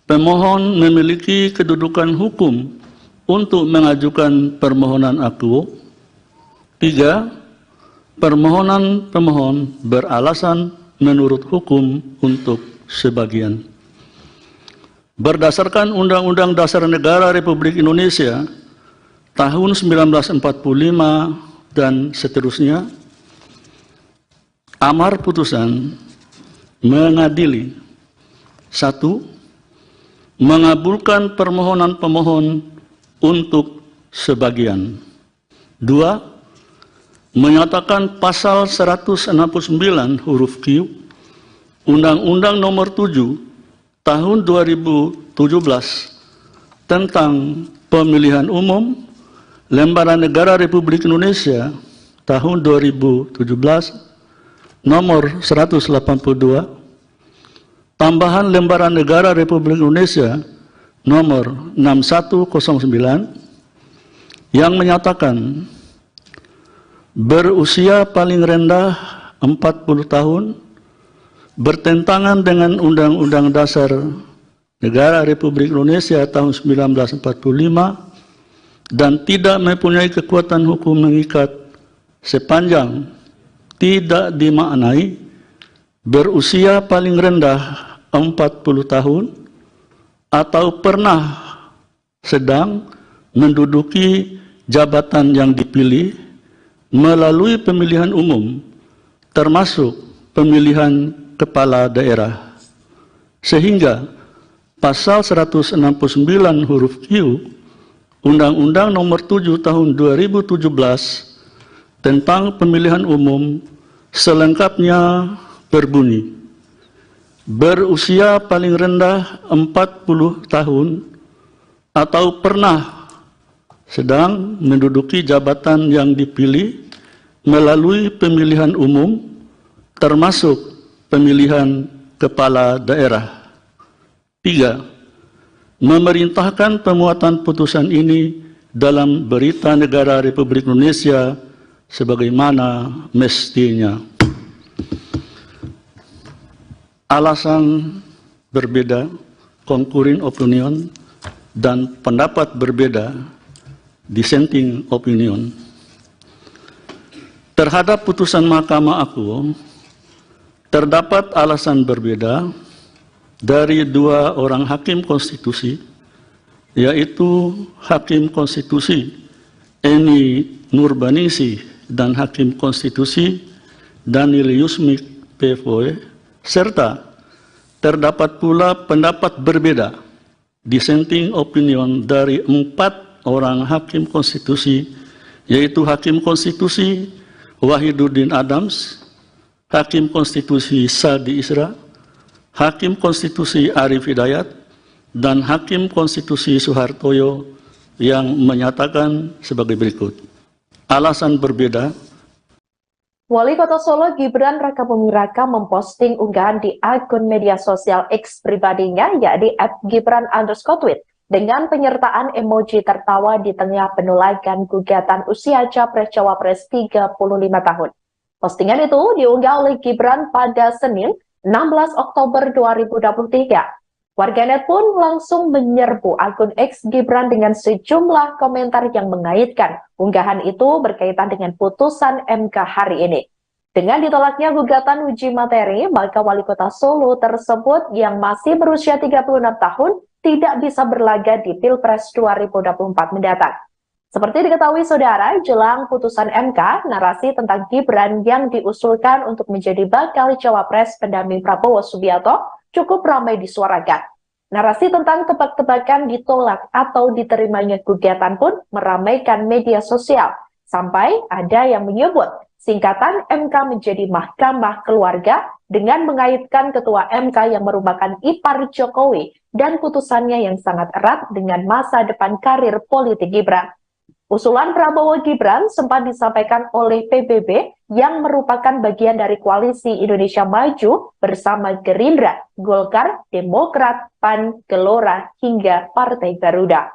Pemohon memiliki kedudukan hukum untuk mengajukan permohonan akuo. 3. Permohonan pemohon beralasan menurut hukum untuk sebagian. Berdasarkan Undang-Undang Dasar Negara Republik Indonesia tahun 1945 dan seterusnya, amar putusan mengadili: 1. Mengabulkan permohonan pemohon untuk sebagian. 2. Menyatakan pasal 169 huruf Q Undang-Undang Nomor 7 Tahun 2017 tentang Pemilihan Umum Lembaran Negara Republik Indonesia tahun 2017 nomor 182, tambahan lembaran negara Republik Indonesia nomor 6109 yang menyatakan berusia paling rendah 40 tahun bertentangan dengan Undang-Undang Dasar Negara Republik Indonesia tahun 1945 dan tidak mempunyai kekuatan hukum mengikat sepanjang tidak dimaknai berusia paling rendah 40 tahun atau pernah sedang menduduki jabatan yang dipilih melalui pemilihan umum termasuk pemilihan kepala daerah, sehingga Pasal 169 huruf Q Undang-Undang Nomor 7 Tahun 2017 tentang pemilihan umum selengkapnya berbunyi, berusia paling rendah 40 tahun atau pernah sedang menduduki jabatan yang dipilih melalui pemilihan umum termasuk pemilihan kepala daerah. 3. Memerintahkan pemuatan putusan ini dalam Berita Negara Republik Indonesia sebagaimana mestinya. Alasan berbeda, concurring opinion, dan pendapat berbeda, dissenting opinion. Terhadap putusan Mahkamah Agung, terdapat alasan berbeda dari dua orang hakim konstitusi, yaitu Hakim Konstitusi Eni Nurbaningsih dan Hakim Konstitusi Daniel Yusmik PFOE, serta terdapat pula pendapat berbeda, dissenting opinion, dari 4 orang Hakim Konstitusi, yaitu Hakim Konstitusi Wahiduddin Adams, Hakim Konstitusi Sadi Isra, Hakim Konstitusi Arif Hidayat, dan Hakim Konstitusi Suhartoyo yang menyatakan sebagai berikut. Alasan berbeda. Wali Kota Solo Gibran Rakabuming Raka memposting unggahan di akun media sosial X pribadinya, yakni @gibran_tweet, dengan penyertaan emoji tertawa di tengah penolakan gugatan usia Capres-Cawapres 35 tahun. Postingan itu diunggah oleh Gibran pada Senin 16 Oktober 2023. Warganet pun langsung menyerbu akun X Gibran dengan sejumlah komentar yang mengaitkan unggahan itu berkaitan dengan putusan MK hari ini. Dengan ditolaknya gugatan uji materi, maka Wali Kota Solo tersebut yang masih berusia 36 tahun tidak bisa berlaga di Pilpres 2024 mendatang. Seperti diketahui saudara, jelang putusan MK, narasi tentang Gibran yang diusulkan untuk menjadi bakal cawapres pendamping Prabowo Subianto cukup ramai disuarakan. Narasi tentang tebak-tebakan ditolak atau diterimanya gugatan pun meramaikan media sosial, sampai ada yang menyebut singkatan MK menjadi Mahkamah Keluarga dengan mengaitkan Ketua MK yang merupakan ipar Jokowi dan putusannya yang sangat erat dengan masa depan karir politik Gibran. Usulan Prabowo Gibran sempat disampaikan oleh PBB yang merupakan bagian dari koalisi Indonesia Maju bersama Gerindra, Golkar, Demokrat, PAN, Gelora, hingga Partai Garuda.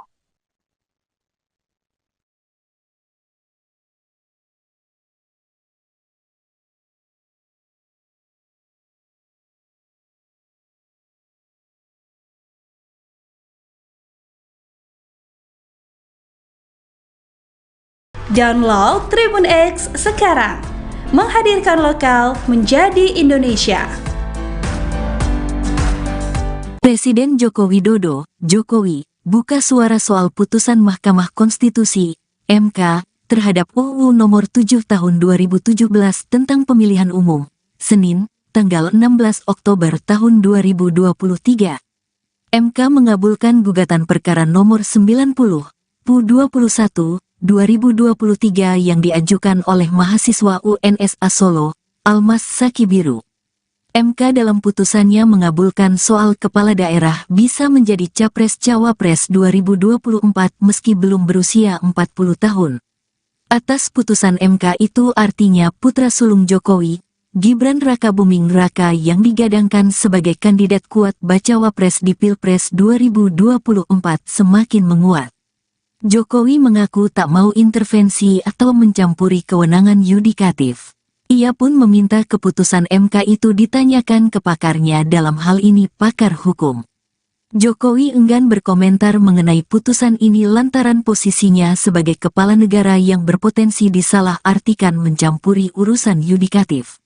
Download Tribun X sekarang, menghadirkan lokal menjadi Indonesia. Presiden Joko Widodo, Jokowi, buka suara soal putusan Mahkamah Konstitusi, MK, terhadap UU Nomor 7 Tahun 2017 tentang Pemilihan Umum, Senin, tanggal 16 Oktober tahun 2023. MK mengabulkan gugatan perkara nomor 90, PU21, 2023 yang diajukan oleh mahasiswa UNSA Solo, Almas Sakibiru. MK dalam putusannya mengabulkan soal kepala daerah bisa menjadi Capres-Cawapres 2024 meski belum berusia 40 tahun. Atas putusan MK itu artinya putra sulung Jokowi, Gibran Rakabuming Raka yang digadangkan sebagai kandidat kuat bacawa pres di Pilpres 2024 semakin menguat. Jokowi mengaku tak mau intervensi atau mencampuri kewenangan yudikatif. Ia pun meminta keputusan MK itu ditanyakan ke pakarnya, dalam hal ini pakar hukum. Jokowi enggan berkomentar mengenai putusan ini lantaran posisinya sebagai kepala negara yang berpotensi disalah-artikan mencampuri urusan yudikatif.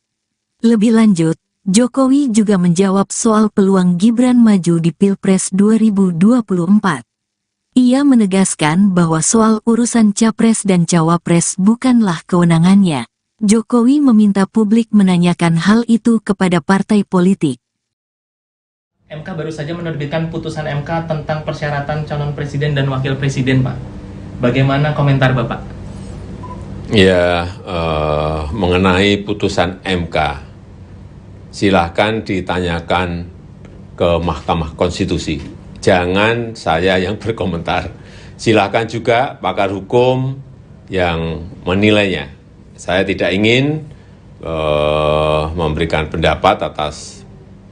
Lebih lanjut, Jokowi juga menjawab soal peluang Gibran maju di Pilpres 2024. Ia menegaskan bahwa soal urusan capres dan cawapres bukanlah kewenangannya. Jokowi meminta publik menanyakan hal itu kepada partai politik. MK baru saja menerbitkan putusan MK tentang persyaratan calon presiden dan wakil presiden, Pak. Bagaimana komentar Bapak? Ya, mengenai putusan MK, silahkan ditanyakan ke Mahkamah Konstitusi. Jangan saya yang berkomentar. Silahkan juga pakar hukum yang menilainya. Saya tidak ingin memberikan pendapat atas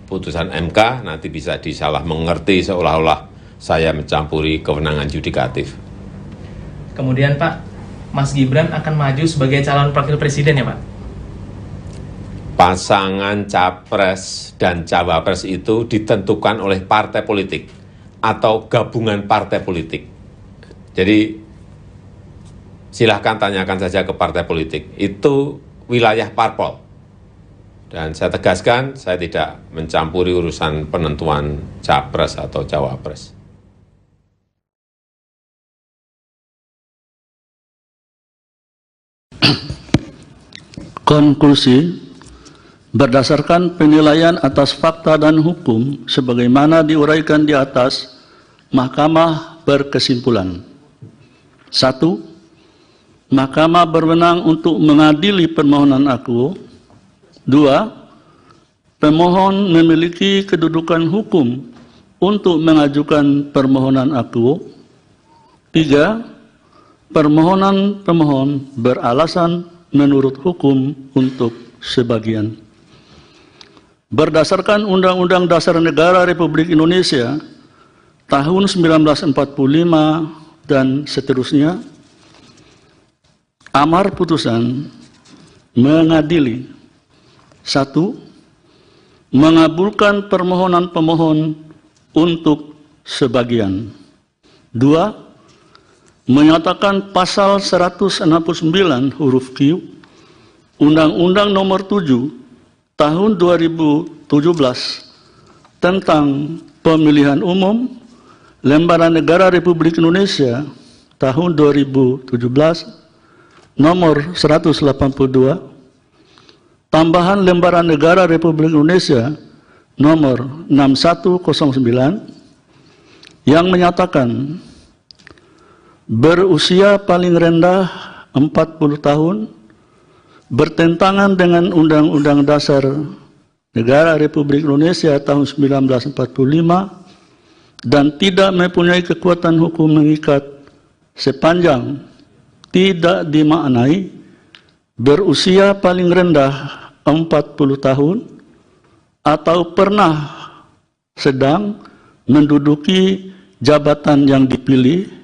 putusan MK, nanti bisa disalah mengerti seolah-olah saya mencampuri kewenangan yudikatif. Kemudian Pak, Mas Gibran akan maju sebagai calon wakil presiden ya Pak? Pasangan capres dan cawapres itu ditentukan oleh partai politik atau gabungan partai politik. Jadi silahkan tanyakan saja ke partai politik. Itu wilayah parpol. Dan saya tegaskan, saya tidak mencampuri urusan penentuan capres atau cawapres. Konklusi, berdasarkan penilaian atas fakta dan hukum sebagaimana diuraikan di atas, Mahkamah berkesimpulan. 1. Mahkamah berwenang untuk mengadili permohonan akuo. 2. Pemohon memiliki kedudukan hukum untuk mengajukan permohonan akuo. 3. Permohonan pemohon beralasan menurut hukum untuk sebagian. Berdasarkan Undang-Undang Dasar Negara Republik Indonesia tahun 1945 dan seterusnya, amar putusan mengadili: 1. Mengabulkan permohonan pemohon untuk sebagian. 2. Menyatakan pasal 169 huruf Q Undang-Undang Nomor 7 Tahun 2017 tentang Pemilihan Umum Lembaran Negara Republik Indonesia tahun 2017 nomor 182, tambahan Lembaran Negara Republik Indonesia nomor 6109 yang menyatakan berusia paling rendah 40 tahun bertentangan dengan Undang-Undang Dasar Negara Republik Indonesia tahun 1945 dan tidak mempunyai kekuatan hukum mengikat sepanjang tidak dimaknai berusia paling rendah 40 tahun atau pernah sedang menduduki jabatan yang dipilih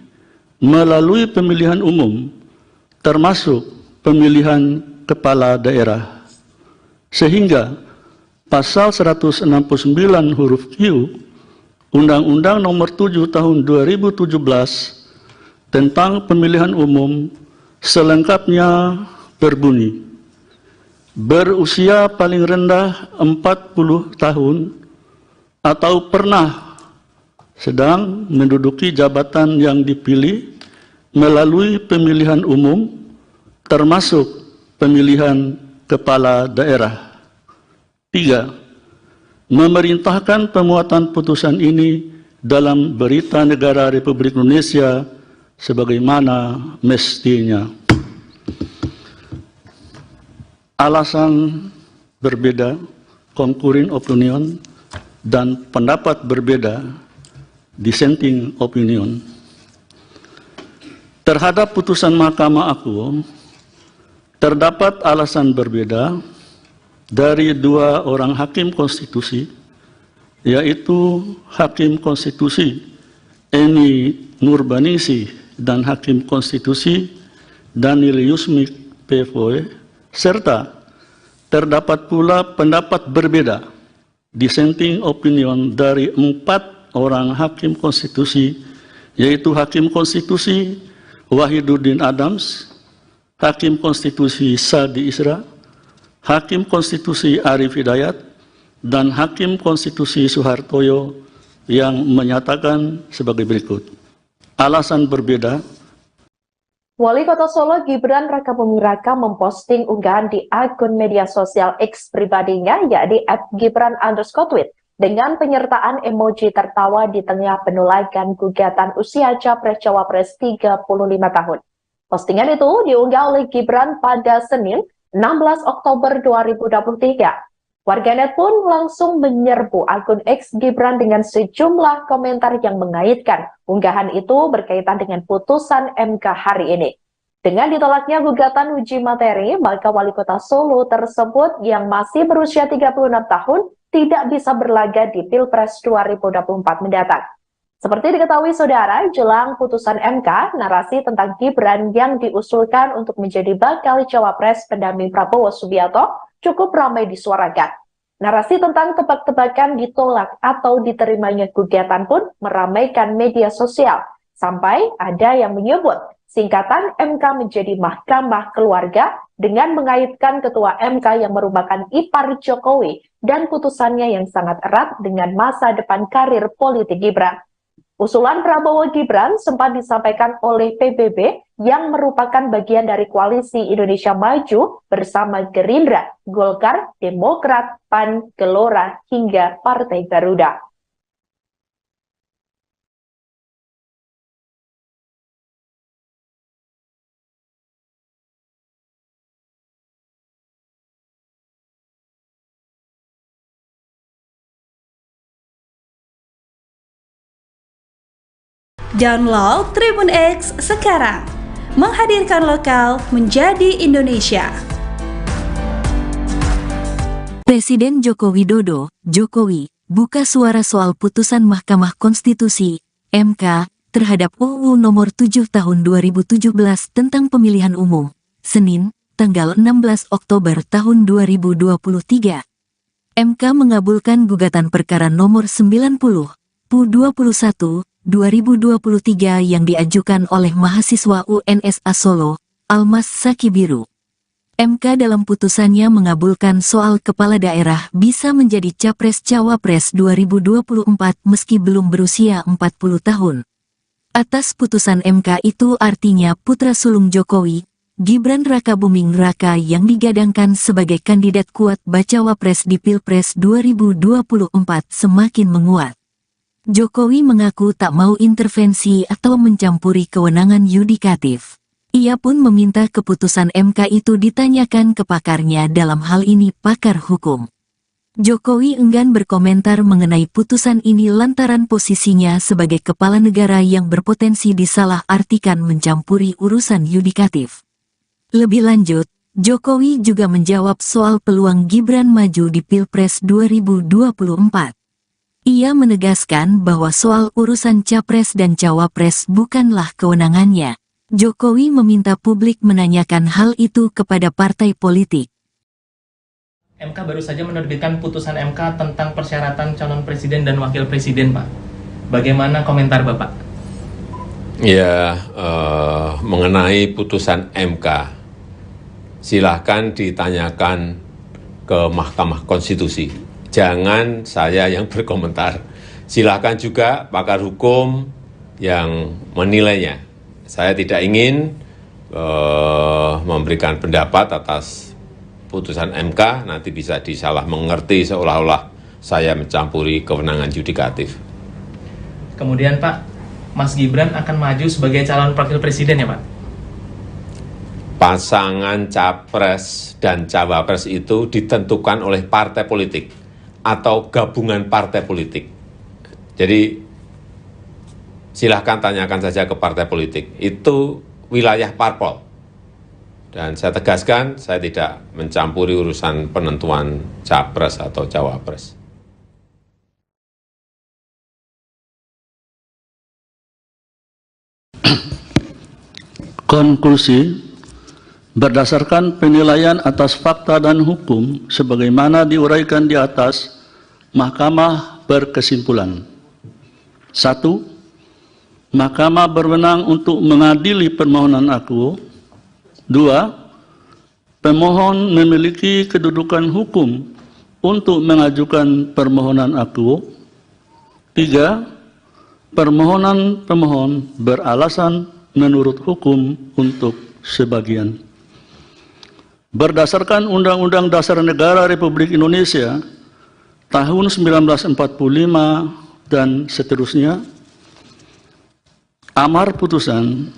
melalui pemilihan umum termasuk pemilihan kepala daerah, sehingga pasal 169 huruf Q Undang-Undang Nomor 7 Tahun 2017 tentang pemilihan umum selengkapnya berbunyi, berusia paling rendah 40 tahun atau pernah sedang menduduki jabatan yang dipilih melalui pemilihan umum termasuk pemilihan kepala daerah. 3. Memerintahkan pemuatan putusan ini dalam Berita Negara Republik Indonesia sebagaimana mestinya. Alasan berbeda, concurring opinion, dan pendapat berbeda, dissenting opinion. Terhadap putusan Mahkamah Agung, terdapat alasan berbeda dari dua orang hakim konstitusi, yaitu Hakim Konstitusi Eni Nurbaningsih dan Hakim Konstitusi Daniel Yusmik PFOE, serta terdapat pula pendapat berbeda, dissenting opinion dari 4 orang hakim konstitusi, yaitu Hakim Konstitusi Wahiduddin Adams, Hakim Konstitusi Sadi Isra, Hakim Konstitusi Arif Hidayat, dan Hakim Konstitusi Suhartoyo yang menyatakan sebagai berikut. Alasan berbeda. Wali Kota Solo Gibran Rakabuming Raka memposting unggahan di akun media sosial X pribadinya, yakni @gibran_tweet, dengan penyertaan emoji tertawa di tengah penolakan gugatan usia Capres-Cawapres 35 tahun. Postingan itu diunggah oleh Gibran pada Senin 16 Oktober 2023. Warganet pun langsung menyerbu akun X Gibran dengan sejumlah komentar yang mengaitkan unggahan itu berkaitan dengan putusan MK hari ini. Dengan ditolaknya gugatan uji materi, maka Wali Kota Solo tersebut yang masih berusia 36 tahun tidak bisa berlaga di Pilpres 2024 mendatang. Seperti diketahui saudara, jelang putusan MK, narasi tentang Gibran yang diusulkan untuk menjadi bakal cawapres pendamping Prabowo Subianto cukup ramai disuarakan. Narasi tentang tebak-tebakan ditolak atau diterimanya gugatan pun meramaikan media sosial, sampai ada yang menyebut singkatan MK menjadi Mahkamah Keluarga dengan mengaitkan Ketua MK yang merupakan ipar Jokowi dan putusannya yang sangat erat dengan masa depan karir politik Gibran. Usulan Prabowo Gibran sempat disampaikan oleh PBB yang merupakan bagian dari koalisi Indonesia Maju bersama Gerindra, Golkar, Demokrat, PAN, Gelora, hingga Partai Garuda. Download Tribun X sekarang, menghadirkan lokal menjadi Indonesia. Presiden Joko Widodo, Jokowi, buka suara soal putusan Mahkamah Konstitusi, MK, terhadap UU Nomor 7 Tahun 2017 tentang Pemilihan Umum, Senin, tanggal 16 Oktober tahun 2023. MK mengabulkan gugatan perkara nomor 90, PU21, 2023 yang diajukan oleh mahasiswa UNSA Solo, Almas Saki Biru. MK dalam putusannya mengabulkan soal kepala daerah bisa menjadi Capres-Cawapres 2024 meski belum berusia 40 tahun. Atas putusan MK itu artinya putra sulung Jokowi, Gibran Rakabuming Raka yang digadangkan sebagai kandidat kuat Bacawapres di Pilpres 2024 semakin menguat. Jokowi mengaku tak mau intervensi atau mencampuri kewenangan yudikatif. Ia pun meminta keputusan MK itu ditanyakan ke pakarnya, dalam hal ini pakar hukum. Jokowi enggan berkomentar mengenai putusan ini lantaran posisinya sebagai kepala negara yang berpotensi disalah-artikan mencampuri urusan yudikatif. Lebih lanjut, Jokowi juga menjawab soal peluang Gibran maju di Pilpres 2024. Ia menegaskan bahwa soal urusan Capres dan Cawapres bukanlah kewenangannya. Jokowi meminta publik menanyakan hal itu kepada partai politik. MK baru saja menerbitkan putusan MK tentang persyaratan calon presiden dan wakil presiden, Pak. Bagaimana komentar Bapak? Ya, mengenai putusan MK, silahkan ditanyakan ke Mahkamah Konstitusi. Jangan saya yang berkomentar. Silahkan juga pakar hukum yang menilainya. Saya tidak ingin memberikan pendapat atas putusan MK, nanti bisa disalah mengerti seolah-olah saya mencampuri kewenangan yudikatif. Kemudian Pak, Mas Gibran akan maju sebagai calon wakil presiden ya Pak? Pasangan capres dan cawapres itu ditentukan oleh partai politik atau gabungan partai politik. Jadi silahkan tanyakan saja ke partai politik. Itu wilayah parpol. Dan saya tegaskan, saya tidak mencampuri urusan penentuan capres atau cawapres. Konklusi, berdasarkan penilaian atas fakta dan hukum sebagaimana diuraikan di atas, Mahkamah berkesimpulan. 1. Mahkamah berwenang untuk mengadili permohonan aku. 2. Pemohon memiliki kedudukan hukum untuk mengajukan permohonan aku. 3. Permohonan pemohon beralasan menurut hukum untuk sebagian. Berdasarkan Undang-Undang Dasar Negara Republik Indonesia tahun 1945 dan seterusnya, amar putusan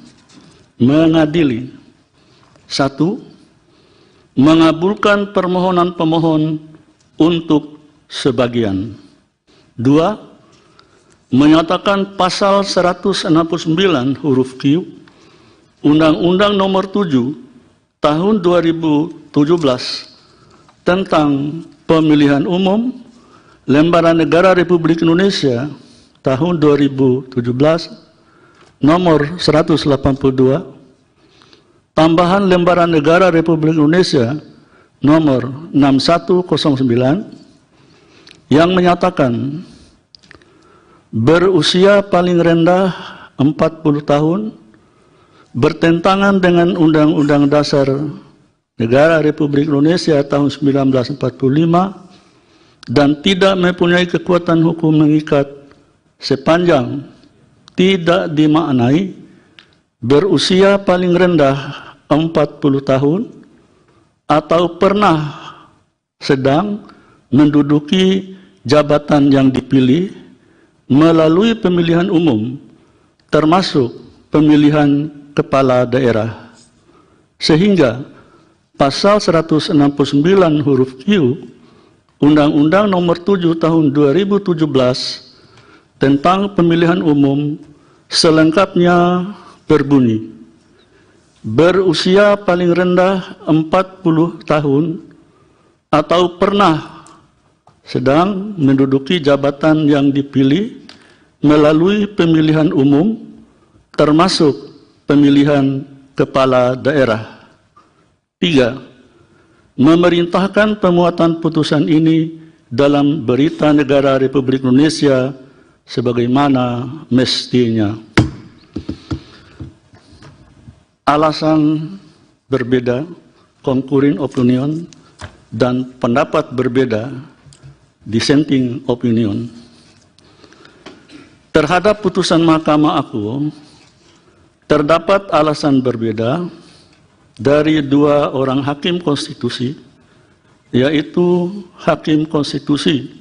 mengadili: 1. Mengabulkan permohonan pemohon untuk sebagian. 2. Menyatakan pasal 169 huruf Q Undang-Undang Nomor 7 Tahun 2017 tentang Pemilihan Umum Lembaran Negara Republik Indonesia tahun 2017 nomor 182, tambahan Lembaran Negara Republik Indonesia nomor 6109 yang menyatakan berusia paling rendah 40 tahun bertentangan dengan Undang-Undang Dasar Negara Republik Indonesia tahun 1945 dan tidak mempunyai kekuatan hukum mengikat sepanjang tidak dimaknai berusia paling rendah 40 tahun atau pernah sedang menduduki jabatan yang dipilih melalui pemilihan umum termasuk pemilihan kepala daerah, sehingga pasal 169 huruf Q Undang-Undang Nomor 7 Tahun 2017 tentang Pemilihan Umum selengkapnya berbunyi: berusia paling rendah 40 tahun atau pernah sedang menduduki jabatan yang dipilih melalui pemilihan umum termasuk pemilihan kepala daerah. 3. Memerintahkan pemuatan putusan ini dalam Berita Negara Republik Indonesia sebagaimana mestinya. Alasan berbeda, concurring opinion, dan pendapat berbeda, dissenting opinion. Terhadap putusan Mahkamah aku, terdapat alasan berbeda dari dua orang hakim konstitusi, yaitu Hakim Konstitusi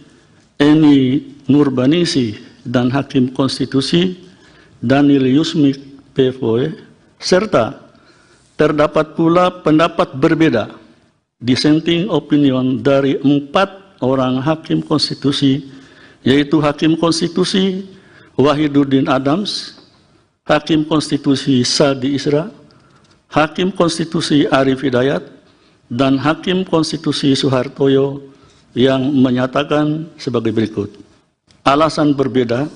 Eni Nurbanisi dan Hakim Konstitusi Daniel Yusmik PFOE, serta terdapat pula pendapat berbeda, dissenting opinion, dari 4 orang Hakim Konstitusi, yaitu Hakim Konstitusi Wahiduddin Adams, Hakim Konstitusi Sadi Isra, Hakim Konstitusi Arif Hidayat, dan Hakim Konstitusi Suhartoyo yang menyatakan sebagai berikut. Alasan berbeda.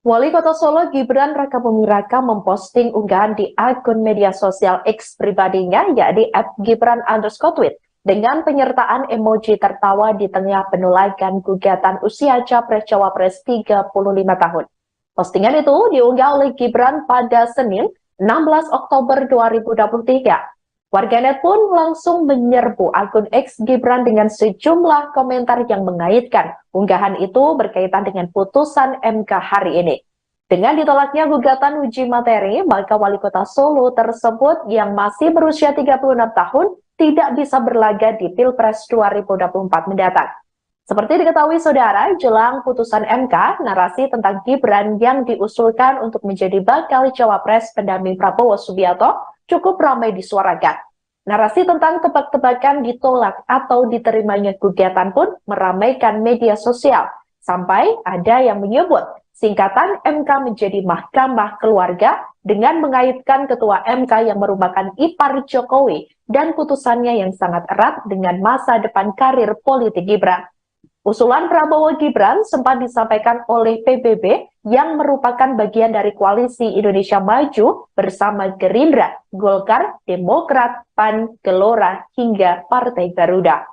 Wali Kota Solo Gibran Rakabuming Raka memposting unggahan di akun media sosial X pribadinya, yakni @gibran_tweet, dengan penyertaan emoji tertawa di tengah penolakan gugatan usia Capres-Cawapres 35 tahun. Postingan itu diunggah oleh Gibran pada Senin 16 Oktober 2023. Warganet pun langsung menyerbu akun X Gibran dengan sejumlah komentar yang mengaitkan unggahan itu berkaitan dengan putusan MK hari ini. Dengan ditolaknya gugatan uji materi, maka Wali Kota Solo tersebut yang masih berusia 36 tahun tidak bisa berlaga di Pilpres 2024 mendatang. Seperti diketahui saudara, jelang putusan MK, narasi tentang Gibran yang diusulkan untuk menjadi bakal cawapres pendamping Prabowo Subianto cukup ramai disuarakan. Narasi tentang tebak-tebakan ditolak atau diterimanya gugatan pun meramaikan media sosial, sampai ada yang menyebut singkatan MK menjadi Mahkamah Keluarga dengan mengaitkan Ketua MK yang merupakan ipar Jokowi dan putusannya yang sangat erat dengan masa depan karir politik Gibran. Usulan Prabowo Gibran sempat disampaikan oleh PBB yang merupakan bagian dari koalisi Indonesia Maju bersama Gerindra, Golkar, Demokrat, PAN, Gelora, hingga Partai Garuda.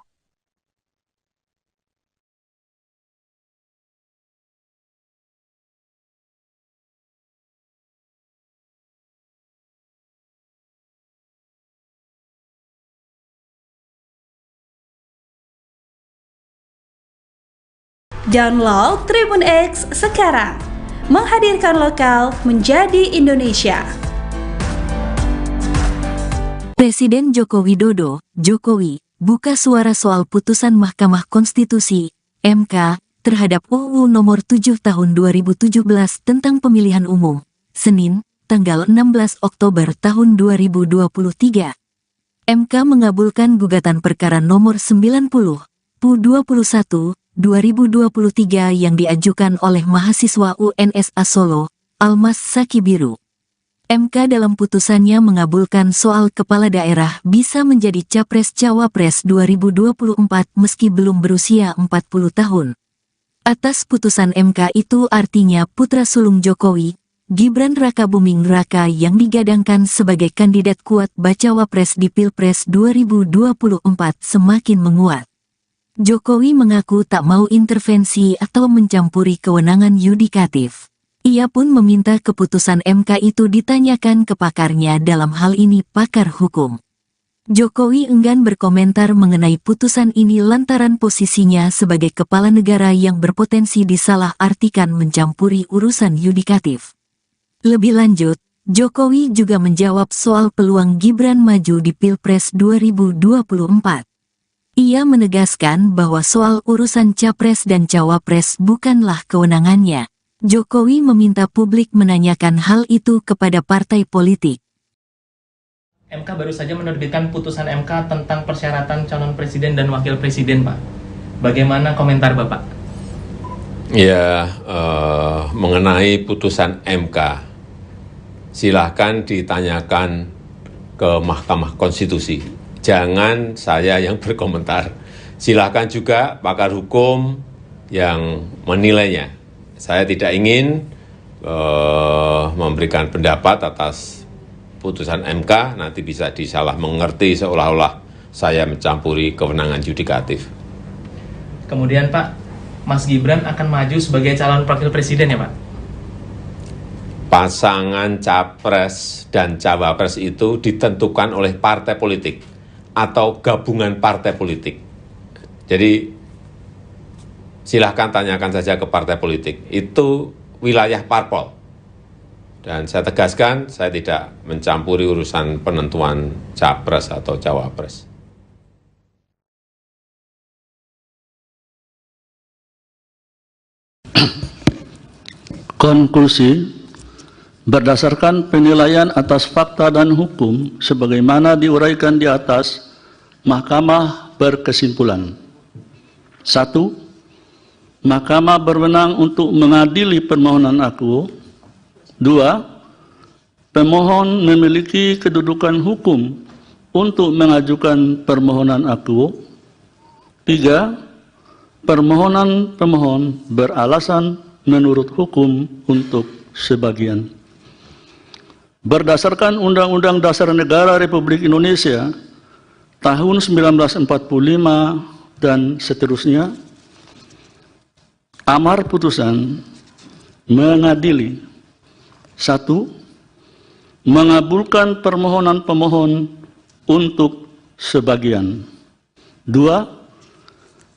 Download Tribun X sekarang, menghadirkan lokal menjadi Indonesia. Presiden Joko Widodo, Jokowi, buka suara soal putusan Mahkamah Konstitusi, MK, terhadap UU Nomor 7 Tahun 2017 tentang Pemilihan Umum, Senin, tanggal 16 Oktober tahun 2023. MK mengabulkan gugatan perkara nomor 90, PU21, 2023 yang diajukan oleh mahasiswa UNSA Solo, Almas Sakibiru. MK dalam putusannya mengabulkan soal kepala daerah bisa menjadi Capres-Cawapres 2024 meski belum berusia 40 tahun. Atas putusan MK itu artinya putra sulung Jokowi, Gibran Rakabuming Raka yang digadangkan sebagai kandidat kuat Bacawapres di Pilpres 2024 semakin menguat. Jokowi mengaku tak mau intervensi atau mencampuri kewenangan yudikatif. Ia pun meminta keputusan MK itu ditanyakan ke pakarnya, dalam hal ini pakar hukum. Jokowi enggan berkomentar mengenai putusan ini lantaran posisinya sebagai kepala negara yang berpotensi disalah-artikan mencampuri urusan yudikatif. Lebih lanjut, Jokowi juga menjawab soal peluang Gibran maju di Pilpres 2024. Ia menegaskan bahwa soal urusan Capres dan Cawapres bukanlah kewenangannya. Jokowi meminta publik menanyakan hal itu kepada partai politik. MK baru saja menerbitkan putusan MK tentang persyaratan calon presiden dan wakil presiden, Pak. Bagaimana komentar Bapak? Ya, mengenai putusan MK, silahkan ditanyakan ke Mahkamah Konstitusi. Jangan saya yang berkomentar. Silahkan juga pakar hukum yang menilainya. Saya tidak ingin memberikan pendapat atas putusan MK, nanti bisa disalah mengerti seolah-olah saya mencampuri kewenangan yudikatif. Kemudian Pak, Mas Gibran akan maju sebagai calon wakil presiden ya Pak? Pasangan Capres dan Cawapres itu ditentukan oleh partai politik atau gabungan partai politik. Jadi silahkan tanyakan saja ke partai politik. Itu wilayah parpol. Dan saya tegaskan, saya tidak mencampuri urusan penentuan Capres atau Cawapres. Konklusi, berdasarkan penilaian atas fakta dan hukum sebagaimana diuraikan di atas, Mahkamah berkesimpulan. 1. Mahkamah berwenang untuk mengadili permohonan akuo. 2. Pemohon memiliki kedudukan hukum untuk mengajukan permohonan akuo. 3. Permohonan pemohon beralasan menurut hukum untuk sebagian. Berdasarkan Undang-Undang Dasar Negara Republik Indonesia tahun 1945 dan seterusnya, amar putusan mengadili: 1. Mengabulkan permohonan pemohon untuk sebagian. 2.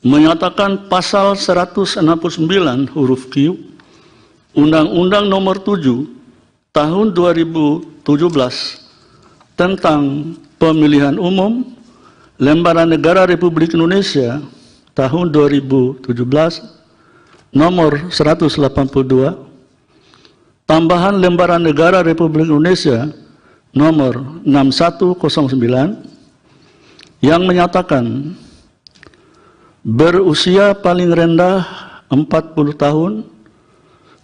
Menyatakan pasal 169 huruf Q Undang-Undang Nomor 7 Tahun 2017 tentang Pemilihan Umum Lembaran Negara Republik Indonesia tahun 2017 nomor 182, tambahan Lembaran Negara Republik Indonesia nomor 6109 yang menyatakan berusia paling rendah 40 tahun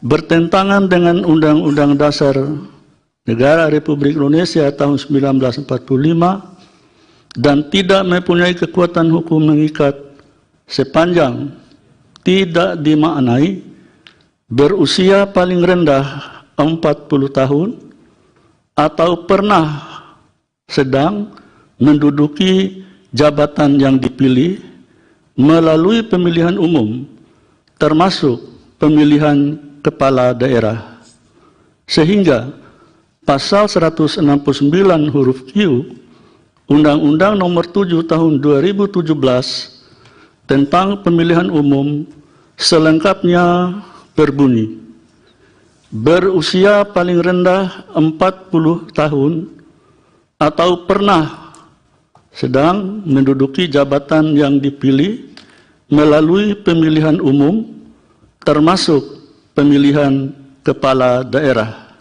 bertentangan dengan Undang-Undang Dasar Negara Republik Indonesia tahun 1945 dan tidak mempunyai kekuatan hukum mengikat sepanjang tidak dimaknai berusia paling rendah 40 tahun atau pernah sedang menduduki jabatan yang dipilih melalui pemilihan umum termasuk pemilihan kepala daerah, sehingga pasal 169 huruf Q Undang-Undang Nomor 7 Tahun 2017 tentang pemilihan umum selengkapnya berbunyi, berusia paling rendah 40 tahun atau pernah sedang menduduki jabatan yang dipilih melalui pemilihan umum termasuk pemilihan kepala daerah.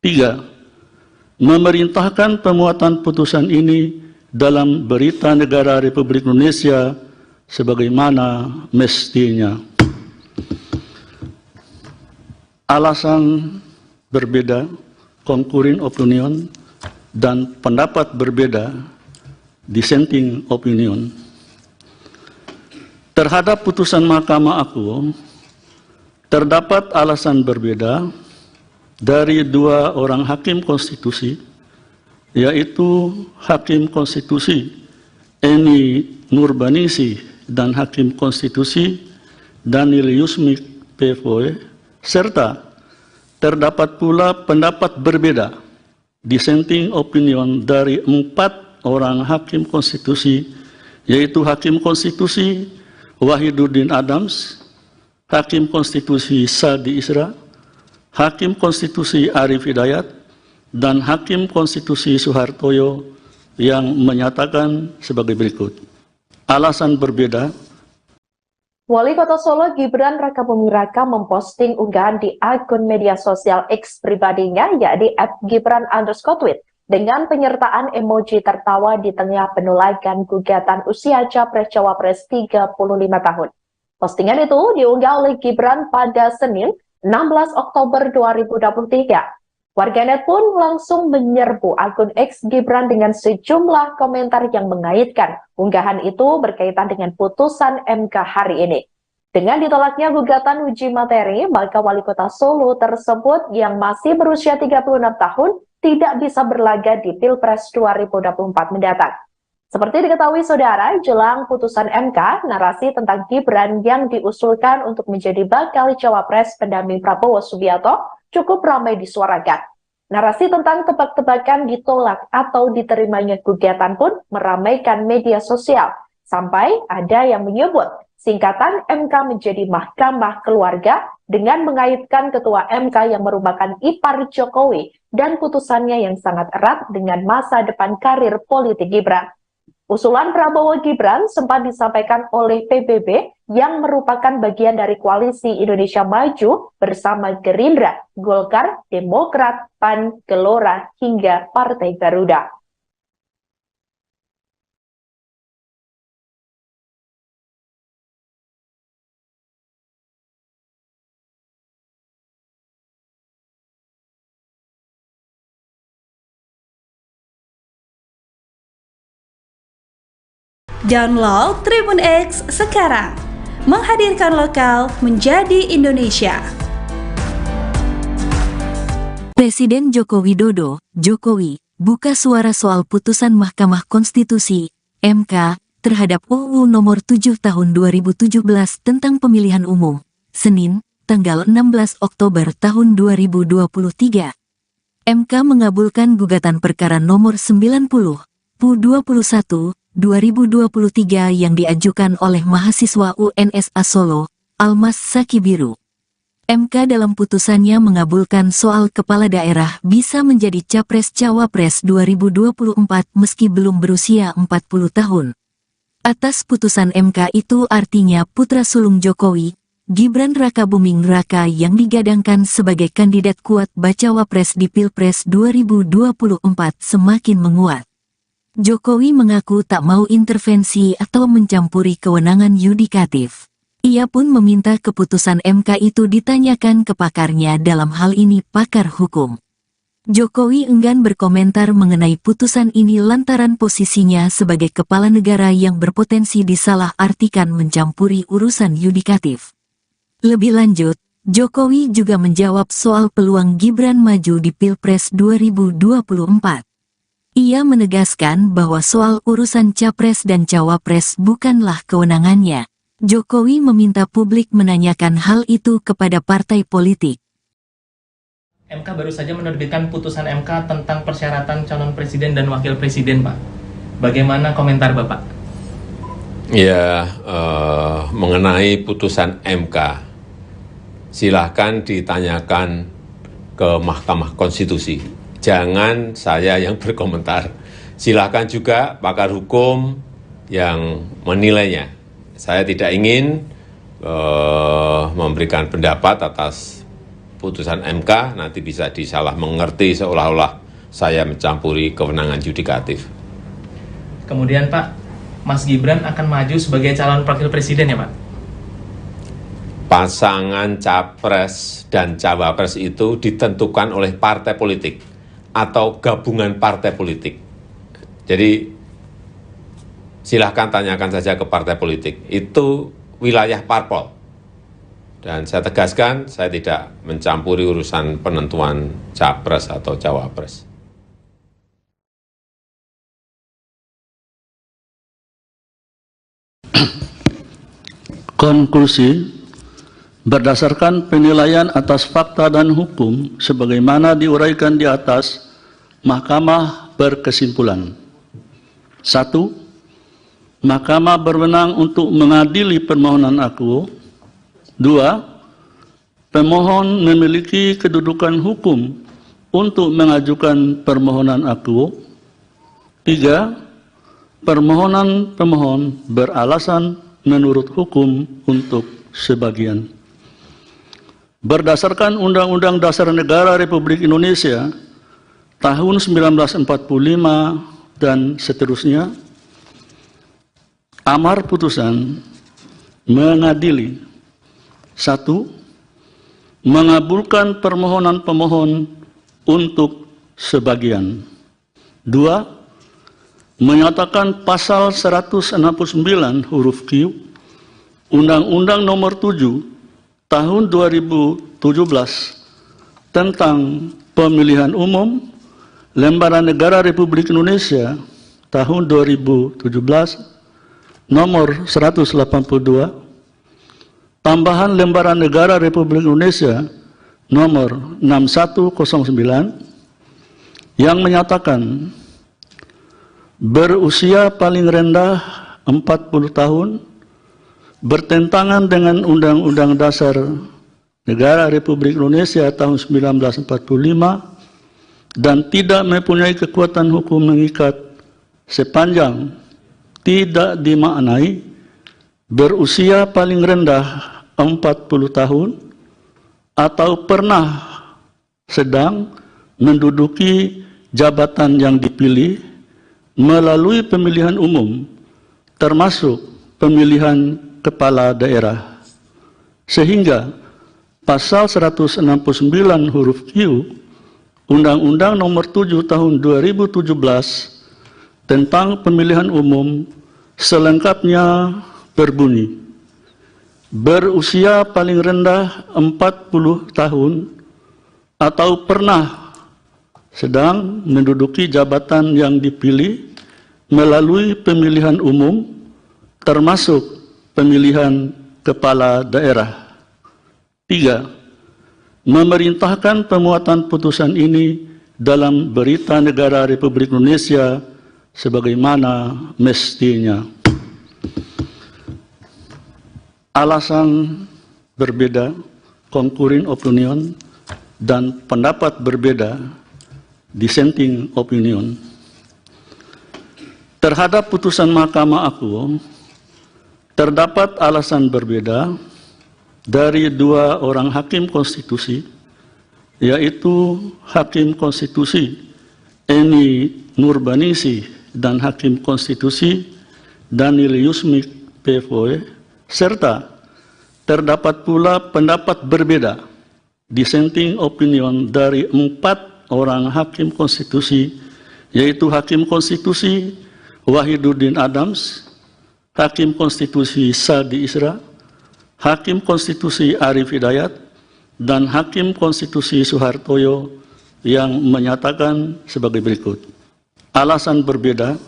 3. Memerintahkan pemuatan putusan ini dalam Berita Negara Republik Indonesia sebagaimana mestinya. Alasan berbeda, concurring opinion, dan pendapat berbeda, dissenting opinion, terhadap putusan Mahkamah Agung terdapat alasan berbeda dari dua orang hakim konstitusi, yaitu Hakim Konstitusi Eni Nurbaningsih dan Hakim Konstitusi Daniel Yusmik PFOE, serta terdapat pula pendapat berbeda, dissenting opinion, dari 4 orang hakim konstitusi, yaitu Hakim Konstitusi Wahiduddin Adams, Hakim Konstitusi Sadi Isra, Hakim Konstitusi Arif Hidayat, dan Hakim Konstitusi Suhartoyo yang menyatakan sebagai berikut. Alasan berbeda. Wali Kota Solo Gibran Rakabuming Raka memposting unggahan di akun media sosial X pribadinya, yakni @gibran_tweet, dengan penyertaan emoji tertawa di tengah penolakan gugatan usia Capres-Cawapres 35 tahun. Postingan itu diunggah oleh Gibran pada Senin 16 Oktober 2023. Warganet pun langsung menyerbu akun X Gibran dengan sejumlah komentar yang mengaitkan unggahan itu berkaitan dengan putusan MK hari ini. Dengan ditolaknya gugatan uji materi, maka Wali Kota Solo tersebut yang masih berusia 36 tahun tidak bisa berlaga di Pilpres 2024 mendatang. Seperti diketahui saudara, jelang putusan MK, narasi tentang Gibran yang diusulkan untuk menjadi bakal cawapres pendamping Prabowo Subianto cukup ramai disuarakan. Narasi tentang tebak-tebakan ditolak atau diterimanya gugatan pun meramaikan media sosial, sampai ada yang menyebut singkatan MK menjadi Mahkamah Keluarga dengan mengaitkan Ketua MK yang merupakan ipar Jokowi dan putusannya yang sangat erat dengan masa depan karir politik Gibran. Usulan Prabowo Gibran sempat disampaikan oleh PBB yang merupakan bagian dari koalisi Indonesia Maju bersama Gerindra, Golkar, Demokrat, PAN, Gelora, hingga Partai Garuda. Download Tribun X sekarang, menghadirkan lokal menjadi Indonesia. Presiden Joko Widodo, Jokowi, buka suara soal putusan Mahkamah Konstitusi, MK, terhadap UU Nomor 7 Tahun 2017 tentang Pemilihan Umum, Senin, tanggal 16 Oktober tahun 2023. MK mengabulkan gugatan perkara nomor 90, PU21, 2023 yang diajukan oleh mahasiswa UNSA Solo, Almas Saki Biru. MK dalam putusannya mengabulkan soal kepala daerah bisa menjadi Capres-Cawapres 2024 meski belum berusia 40 tahun. Atas putusan MK itu artinya putra sulung Jokowi, Gibran Rakabuming Raka yang digadangkan sebagai kandidat kuat Bacawapres di Pilpres 2024 semakin menguat. Jokowi mengaku tak mau intervensi atau mencampuri kewenangan yudikatif. Ia pun meminta keputusan MK itu ditanyakan ke pakarnya, dalam hal ini pakar hukum. Jokowi enggan berkomentar mengenai putusan ini lantaran posisinya sebagai kepala negara yang berpotensi disalahartikan mencampuri urusan yudikatif. Lebih lanjut, Jokowi juga menjawab soal peluang Gibran maju di Pilpres 2024. Ia menegaskan bahwa soal urusan Capres dan Cawapres bukanlah kewenangannya. Jokowi meminta publik menanyakan hal itu kepada partai politik. MK baru saja menerbitkan putusan MK tentang persyaratan calon presiden dan wakil presiden, Pak. Bagaimana komentar Bapak? Ya, mengenai putusan MK, silahkan ditanyakan ke Mahkamah Konstitusi. Jangan saya yang berkomentar. Silahkan juga pakar hukum yang menilainya. Saya tidak ingin memberikan pendapat atas putusan MK, nanti bisa disalah mengerti seolah-olah saya mencampuri kewenangan yudikatif. Kemudian Pak, Mas Gibran akan maju sebagai calon wakil presiden ya Pak? Pasangan Capres dan Cawapres itu ditentukan oleh partai politik atau gabungan partai politik. Jadi silahkan tanyakan saja ke partai politik, itu wilayah parpol. Dan saya tegaskan, saya tidak mencampuri urusan penentuan Capres atau Cawapres. Konklusi, berdasarkan penilaian atas fakta dan hukum sebagaimana diuraikan di atas, Mahkamah berkesimpulan. 1. Mahkamah berwenang untuk mengadili permohonan akuo. 2. Pemohon memiliki kedudukan hukum untuk mengajukan permohonan akuo. 3. Permohonan pemohon beralasan menurut hukum untuk sebagian. Berdasarkan Undang-Undang Dasar Negara Republik Indonesia tahun 1945 dan seterusnya, amar putusan mengadili: 1. Mengabulkan permohonan pemohon untuk sebagian. 2. Menyatakan pasal 169 huruf Q Undang-Undang Nomor 7 Tahun 2017 tentang Pemilihan Umum Lembaran Negara Republik Indonesia tahun 2017 Nomor 182 Tambahan Lembaran Negara Republik Indonesia nomor 6109 yang menyatakan berusia paling rendah 40 tahun bertentangan dengan Undang-Undang Dasar Negara Republik Indonesia tahun 1945 dan tidak mempunyai kekuatan hukum mengikat sepanjang tidak dimaknai berusia paling rendah 40 tahun atau pernah sedang menduduki jabatan yang dipilih melalui pemilihan umum termasuk pemilihan kepala daerah, sehingga pasal 169 huruf Q Undang-Undang Nomor 7 Tahun 2017 tentang Pemilihan Umum selengkapnya berbunyi: berusia paling rendah 40 tahun atau pernah sedang menduduki jabatan yang dipilih melalui pemilihan umum termasuk pemilihan kepala daerah. 3. Memerintahkan pemuatan putusan ini dalam Berita Negara Republik Indonesia sebagaimana mestinya. Alasan berbeda, concurring opinion, dan pendapat berbeda, dissenting opinion. Terhadap putusan Mahkamah Akuo, terdapat alasan berbeda dari dua orang hakim konstitusi, yaitu Hakim Konstitusi Eni Nurbanisi dan Hakim Konstitusi Daniel Yusmik PFOE, serta terdapat pula pendapat berbeda, dissenting opinion, dari 4 orang hakim konstitusi, yaitu Hakim Konstitusi Wahiduddin Adams, Hakim Konstitusi Sadi Isra, Hakim Konstitusi Arif Hidayat, dan Hakim Konstitusi Suhartoyo yang menyatakan sebagai berikut. Alasan berbeda.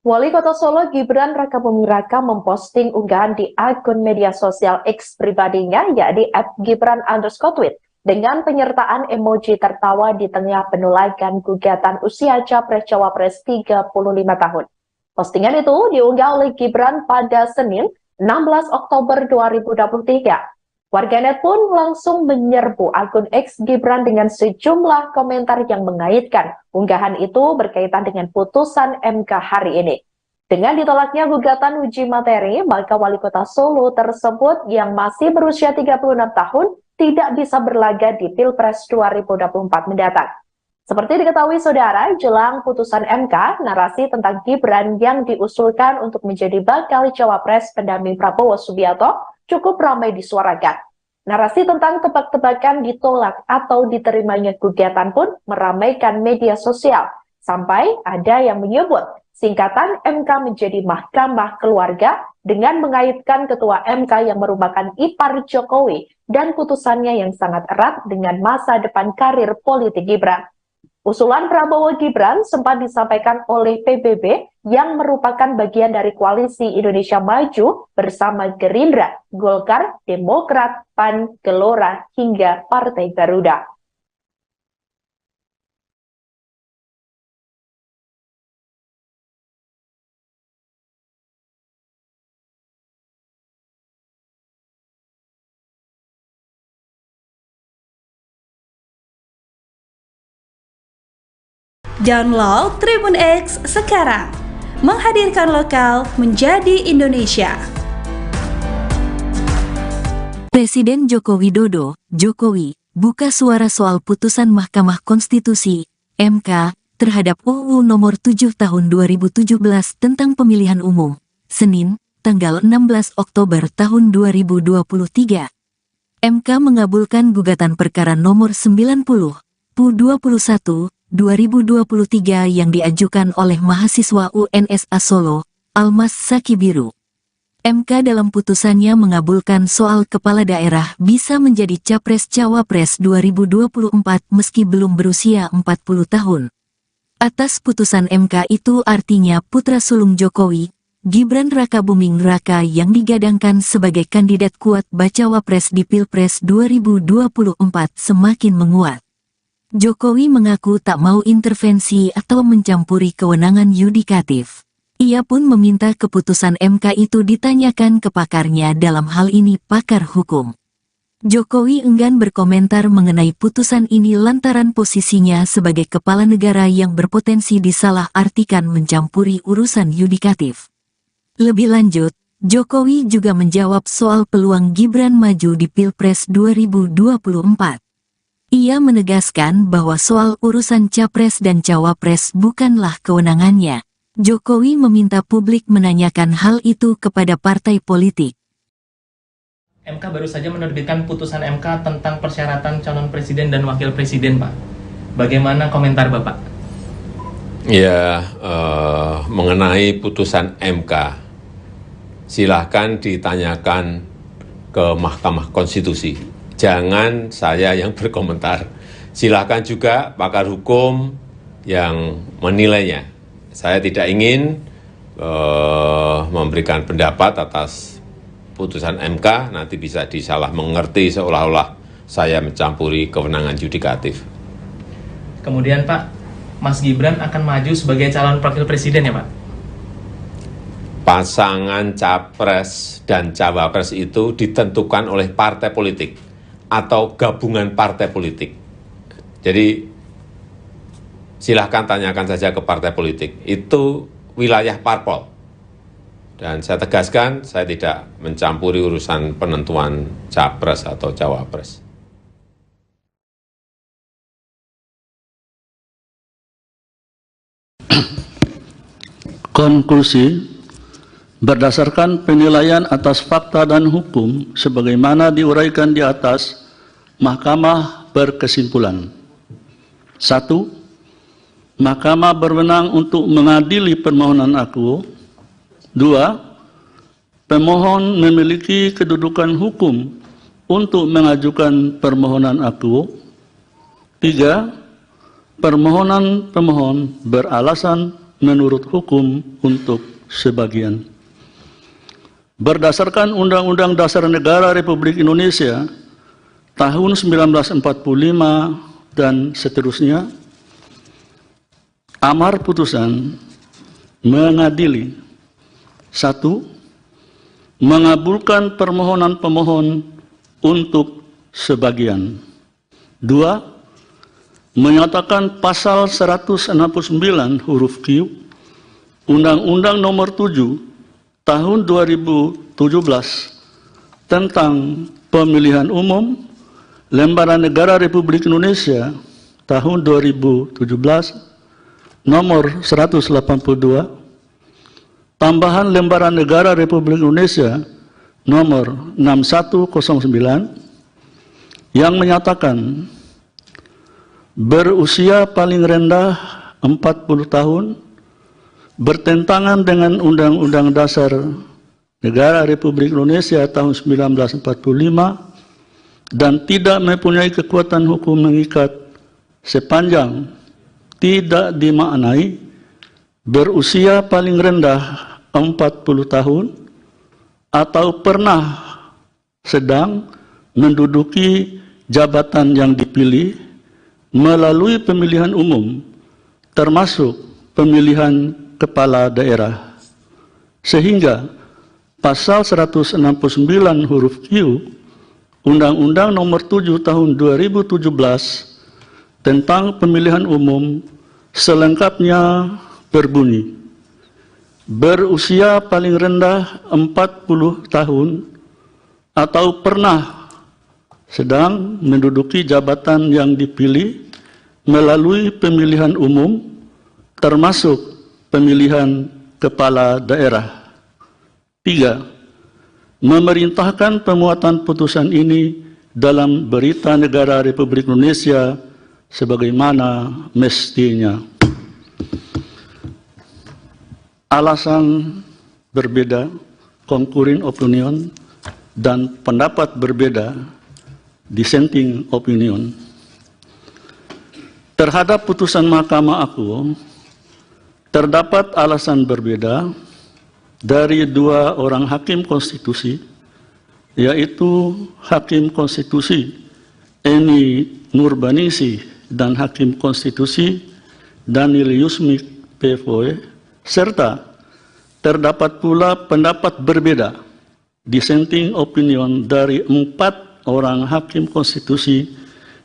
Wali Kota Solo Gibran Rakabuming Raka memposting unggahan di akun media sosial X pribadinya, yakni @gibran_tweet, dengan penyertaan emoji tertawa di tengah penolakan gugatan usia Capres-Cawapres 35 tahun. Postingan itu diunggah oleh Gibran pada Senin 16 Oktober 2023. Warganet pun langsung menyerbu akun X Gibran dengan sejumlah komentar yang mengaitkan unggahan itu berkaitan dengan putusan MK hari ini. Dengan ditolaknya gugatan uji materi, maka Wali Kota Solo tersebut yang masih berusia 36 tahun tidak bisa berlaga di Pilpres 2024 mendatang. Seperti diketahui saudara, jelang putusan MK, narasi tentang Gibran yang diusulkan untuk menjadi bakal cawapres pendamping Prabowo Subianto cukup ramai disuarakan. Narasi tentang tebak-tebakan ditolak atau diterimanya gugatan pun meramaikan media sosial, sampai ada yang menyebut singkatan MK menjadi Mahkamah Keluarga dengan mengaitkan Ketua MK yang merupakan ipar Jokowi dan putusannya yang sangat erat dengan masa depan karir politik Gibran. Usulan Prabowo Gibran sempat disampaikan oleh PBB yang merupakan bagian dari koalisi Indonesia Maju bersama Gerindra, Golkar, Demokrat, PAN, Gelora, hingga Partai Garuda. Download Tribun X sekarang, menghadirkan lokal menjadi Indonesia. Presiden Joko Widodo, Jokowi, buka suara soal putusan Mahkamah Konstitusi, MK, terhadap UU Nomor 7 Tahun 2017 tentang Pemilihan Umum, Senin, tanggal 16 Oktober tahun 2023. MK mengabulkan gugatan perkara nomor 90, PU21, 2023 yang diajukan oleh mahasiswa UNSA Solo, Almas Sakibiru. MK dalam putusannya mengabulkan soal kepala daerah bisa menjadi Capres-Cawapres 2024 meski belum berusia 40 tahun. Atas putusan MK itu artinya putra sulung Jokowi, Gibran Rakabuming Raka yang digadangkan sebagai kandidat kuat Bacawapres di Pilpres 2024 semakin menguat. Jokowi mengaku tak mau intervensi atau mencampuri kewenangan yudikatif. Ia pun meminta keputusan MK itu ditanyakan ke pakarnya, dalam hal ini pakar hukum. Jokowi enggan berkomentar mengenai putusan ini lantaran posisinya sebagai kepala negara yang berpotensi disalah-artikan mencampuri urusan yudikatif. Lebih lanjut, Jokowi juga menjawab soal peluang Gibran maju di Pilpres 2024. Ia menegaskan bahwa soal urusan Capres dan Cawapres bukanlah kewenangannya. Jokowi meminta publik menanyakan hal itu kepada partai politik. MK baru saja menerbitkan putusan MK tentang persyaratan calon presiden dan wakil presiden, Pak. Bagaimana komentar Bapak? Ya, mengenai putusan MK, silahkan ditanyakan ke Mahkamah Konstitusi. Jangan saya yang berkomentar. Silakan juga pakar hukum yang menilainya. Saya tidak ingin memberikan pendapat atas putusan MK, nanti bisa disalah mengerti seolah-olah saya mencampuri kewenangan yudikatif. Kemudian Pak, Mas Gibran akan maju sebagai calon wakil presiden ya Pak? Pasangan Capres dan Cawapres itu ditentukan oleh partai politik atau gabungan partai politik. Jadi silahkan tanyakan saja ke partai politik. Itu wilayah parpol. Dan saya tegaskan, saya tidak mencampuri urusan penentuan Capres atau Cawapres. Konklusi, berdasarkan penilaian atas fakta dan hukum sebagaimana diuraikan di atas, Mahkamah berkesimpulan 1. Mahkamah berwenang untuk mengadili permohonan aku. 2. Pemohon memiliki kedudukan hukum untuk mengajukan permohonan aku. 3. Permohonan pemohon beralasan menurut hukum untuk sebagian. Berdasarkan Undang-Undang Dasar Negara Republik Indonesia tahun 1945 dan seterusnya, amar putusan mengadili: 1. Mengabulkan permohonan pemohon untuk sebagian. 2. Menyatakan pasal 169 huruf Q Undang-Undang Nomor 7 Tahun 2017 tentang Pemilihan Umum Lembaran Negara Republik Indonesia tahun 2017 nomor 182, tambahan Lembaran Negara Republik Indonesia nomor 6109 yang menyatakan berusia paling rendah 40 tahun, bertentangan dengan Undang-Undang Dasar Negara Republik Indonesia tahun 1945 dan tidak mempunyai kekuatan hukum mengikat sepanjang tidak dimaknai berusia paling rendah 40 tahun atau pernah sedang menduduki jabatan yang dipilih melalui pemilihan umum termasuk pemilihan kepala daerah, sehingga pasal 169 huruf Q Undang-Undang Nomor 7 Tahun 2017 tentang Pemilihan Umum selengkapnya berbunyi: berusia paling rendah 40 tahun atau pernah sedang menduduki jabatan yang dipilih melalui pemilihan umum termasuk pemilihan kepala daerah. 3. Memerintahkan pemuatan putusan ini dalam Berita Negara Republik Indonesia sebagaimana mestinya. Alasan berbeda, concurring opinion, dan pendapat berbeda, dissenting opinion. Terhadap putusan Mahkamah Aku, terdapat alasan berbeda dari dua orang hakim konstitusi, yaitu Hakim Konstitusi Eni Nurbaningsih dan Hakim Konstitusi Daniel Yusmik PFOE, serta terdapat pula pendapat berbeda, dissenting opinion, dari 4 orang Hakim Konstitusi,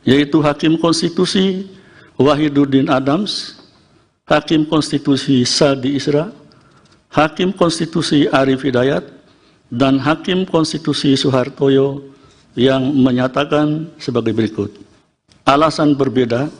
yaitu Hakim Konstitusi Wahiduddin Adams, Hakim Konstitusi Sadi Isra, Hakim Konstitusi Arif Hidayat, dan Hakim Konstitusi Suhartoyo yang menyatakan sebagai berikut. Alasan berbeda.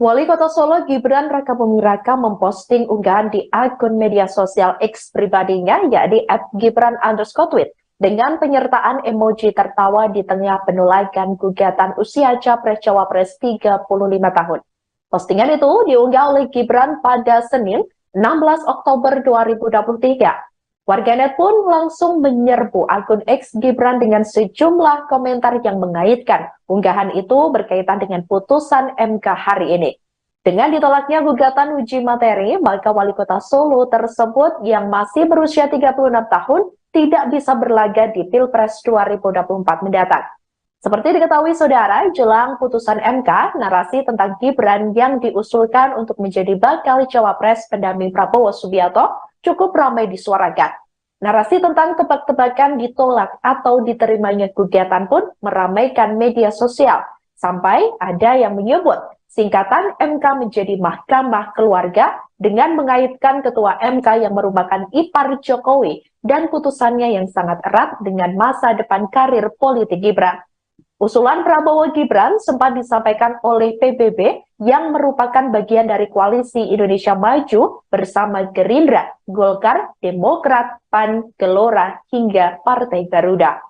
Wali Kota Solo Gibran Rakabuming Raka memposting unggahan di akun media sosial X pribadinya, yakni @gibran_tweet, dengan penyertaan emoji tertawa di tengah penolakan gugatan usia Capres-Cawapres 35 tahun. Postingan itu diunggah oleh Gibran pada Senin 16 Oktober 2023. Warganet pun langsung menyerbu akun X Gibran dengan sejumlah komentar yang mengaitkan unggahan itu berkaitan dengan putusan MK hari ini. Dengan ditolaknya gugatan uji materi, maka Wali Kota Solo tersebut yang masih berusia 36 tahun tidak bisa berlaga di Pilpres 2024 mendatang. Seperti diketahui saudara, jelang putusan MK, narasi tentang Gibran yang diusulkan untuk menjadi bakal cawapres pendamping Prabowo Subianto cukup ramai disuarakan. Narasi tentang tebak-tebakan ditolak atau diterimanya gugatan pun meramaikan media sosial, sampai ada yang menyebut singkatan MK menjadi Mahkamah Keluarga dengan mengaitkan Ketua MK yang merupakan ipar Jokowi dan putusannya yang sangat erat dengan masa depan karir politik Gibran. Usulan Prabowo Gibran sempat disampaikan oleh PBB yang merupakan bagian dari koalisi Indonesia Maju bersama Gerindra, Golkar, Demokrat, PAN, Gelora, hingga Partai Garuda.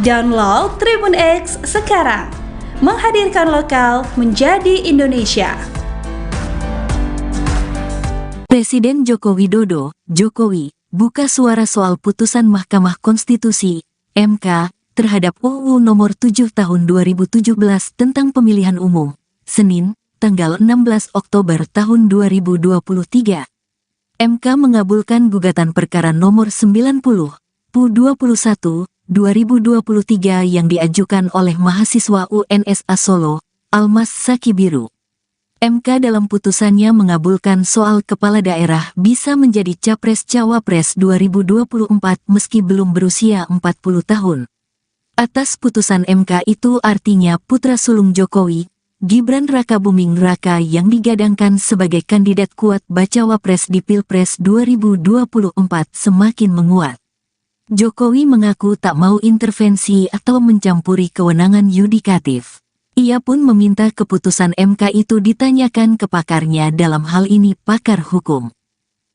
Download Tribun X sekarang. Menghadirkan lokal menjadi Indonesia. Presiden Joko Widodo, Jokowi, buka suara soal putusan Mahkamah Konstitusi, MK, terhadap UU Nomor 7 Tahun 2017 tentang Pemilihan Umum, Senin, tanggal 16 Oktober tahun 2023. MK mengabulkan gugatan perkara nomor 90, PU21, 2023 yang diajukan oleh mahasiswa UNSA Solo, Almas Saki Biru. MK dalam putusannya mengabulkan soal kepala daerah bisa menjadi Capres-Cawapres 2024 meski belum berusia 40 tahun. Atas putusan MK itu artinya putra sulung Jokowi, Gibran Rakabuming Raka yang digadangkan sebagai kandidat kuat bacawa pres di Pilpres 2024 semakin menguat. Jokowi mengaku tak mau intervensi atau mencampuri kewenangan yudikatif. Ia pun meminta keputusan MK itu ditanyakan ke pakarnya, dalam hal ini pakar hukum.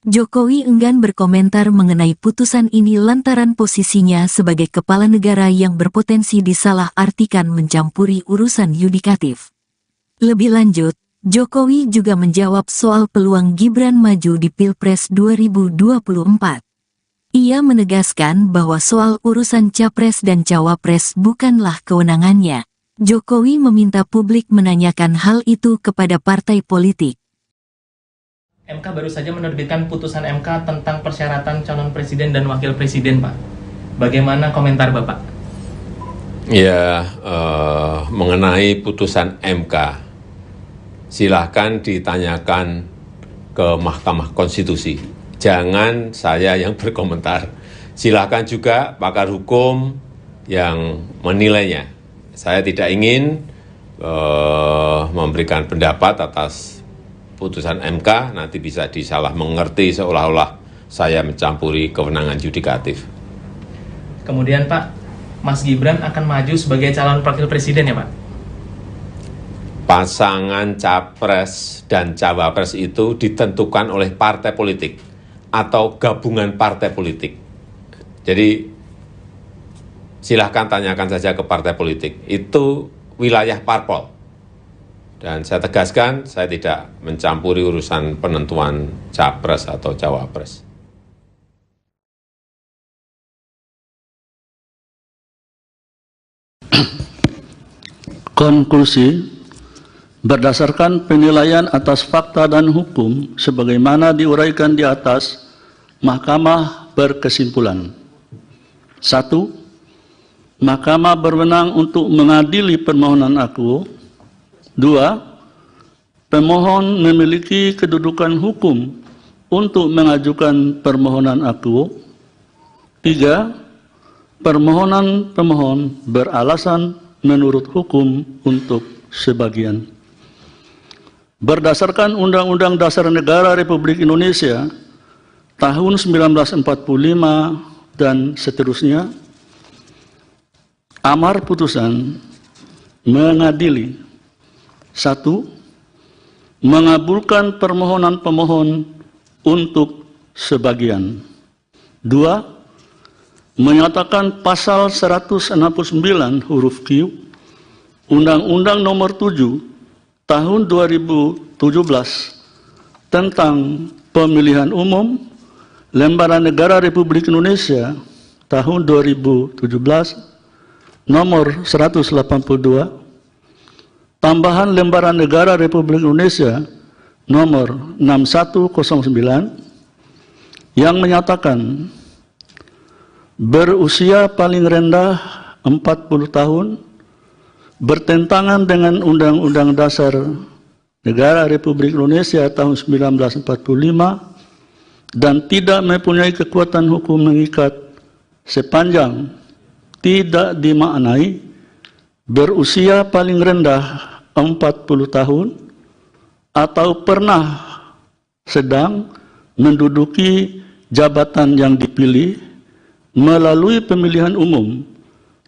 Jokowi enggan berkomentar mengenai putusan ini lantaran posisinya sebagai kepala negara yang berpotensi disalahartikan mencampuri urusan yudikatif. Lebih lanjut, Jokowi juga menjawab soal peluang Gibran maju di Pilpres 2024. Ia menegaskan bahwa soal urusan Capres dan Cawapres bukanlah kewenangannya. Jokowi meminta publik menanyakan hal itu kepada partai politik. MK baru saja menerbitkan putusan MK tentang persyaratan calon presiden dan wakil presiden, Pak. Bagaimana komentar Bapak? Ya, mengenai putusan MK, silahkan ditanyakan ke Mahkamah Konstitusi. Jangan saya yang berkomentar. Silahkan juga pakar hukum yang menilainya. Saya tidak ingin memberikan pendapat atas putusan MK, nanti bisa disalah mengerti seolah-olah saya mencampuri kewenangan yudikatif. Kemudian Pak, Mas Gibran akan maju sebagai calon wakil presiden ya Pak? Pasangan Capres dan Cawapres itu ditentukan oleh partai politik atau gabungan partai politik. Jadi silahkan tanyakan saja ke partai politik. Itu wilayah parpol. Dan saya tegaskan, saya tidak mencampuri urusan penentuan Capres atau Cawapres. Konklusi, berdasarkan penilaian atas fakta dan hukum sebagaimana diuraikan di atas, Mahkamah berkesimpulan. 1. Mahkamah berwenang untuk mengadili permohonan aku. 2. Pemohon memiliki kedudukan hukum untuk mengajukan permohonan aku. 3. Permohonan pemohon beralasan menurut hukum untuk sebagian. Berdasarkan Undang-Undang Dasar Negara Republik Indonesia tahun 1945 dan seterusnya, amar putusan mengadili: 1. Mengabulkan permohonan pemohon untuk sebagian. 2. Menyatakan pasal 169 huruf Q Undang-Undang Nomor 7 Tahun 2017 tentang Pemilihan Umum Lembaran Negara Republik Indonesia tahun 2017 nomor 182, tambahan Lembaran Negara Republik Indonesia nomor 6109 yang menyatakan berusia paling rendah 40 tahun bertentangan dengan Undang-Undang Dasar Negara Republik Indonesia tahun 1945 dan tidak mempunyai kekuatan hukum mengikat sepanjang tidak dimaknai berusia paling rendah 40 tahun atau pernah sedang menduduki jabatan yang dipilih melalui pemilihan umum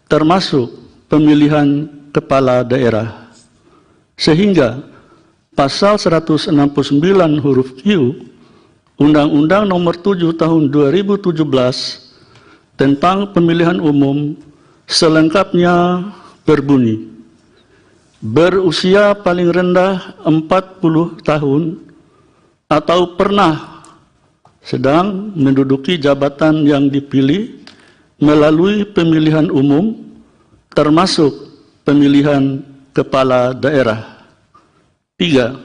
termasuk pemilihan kepala daerah, sehingga pasal 169 huruf Q Undang-Undang Nomor 7 Tahun 2017 tentang Pemilihan Umum selengkapnya berbunyi, berusia paling rendah 40 tahun atau pernah sedang menduduki jabatan yang dipilih melalui pemilihan umum, termasuk pemilihan kepala daerah. 3.